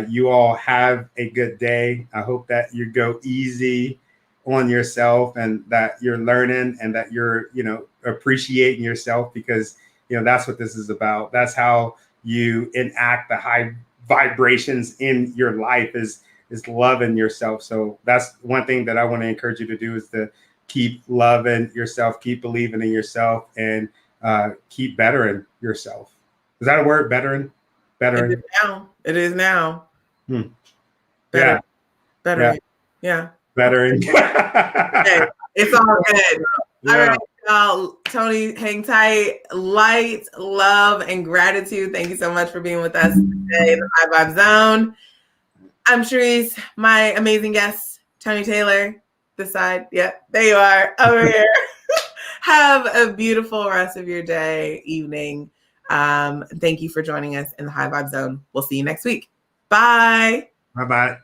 you all have a good day. I hope that you go easy on yourself, and that you're learning, and that you're, appreciating yourself, because, that's what this is about. That's how you enact the high vibrations in your life, is loving yourself. So that's one thing that I want to encourage you to do, is to keep loving yourself, keep believing in yourself, and keep bettering yourself. Is that a word? Bettering? It is now. Better. Yeah. Bettering. Hey, it's all good. Yeah. All right, y'all. Tony, hang tight. Light, love, and gratitude. Thank you so much for being with us today in the High Vibe Zone. I'm Charisse, my amazing guest, Tony Taylor. This side. Yeah, there you are. Over here. Have a beautiful rest of your day, evening. Thank you for joining us in the High Vibe Zone. We'll see you next week. Bye. Bye-bye.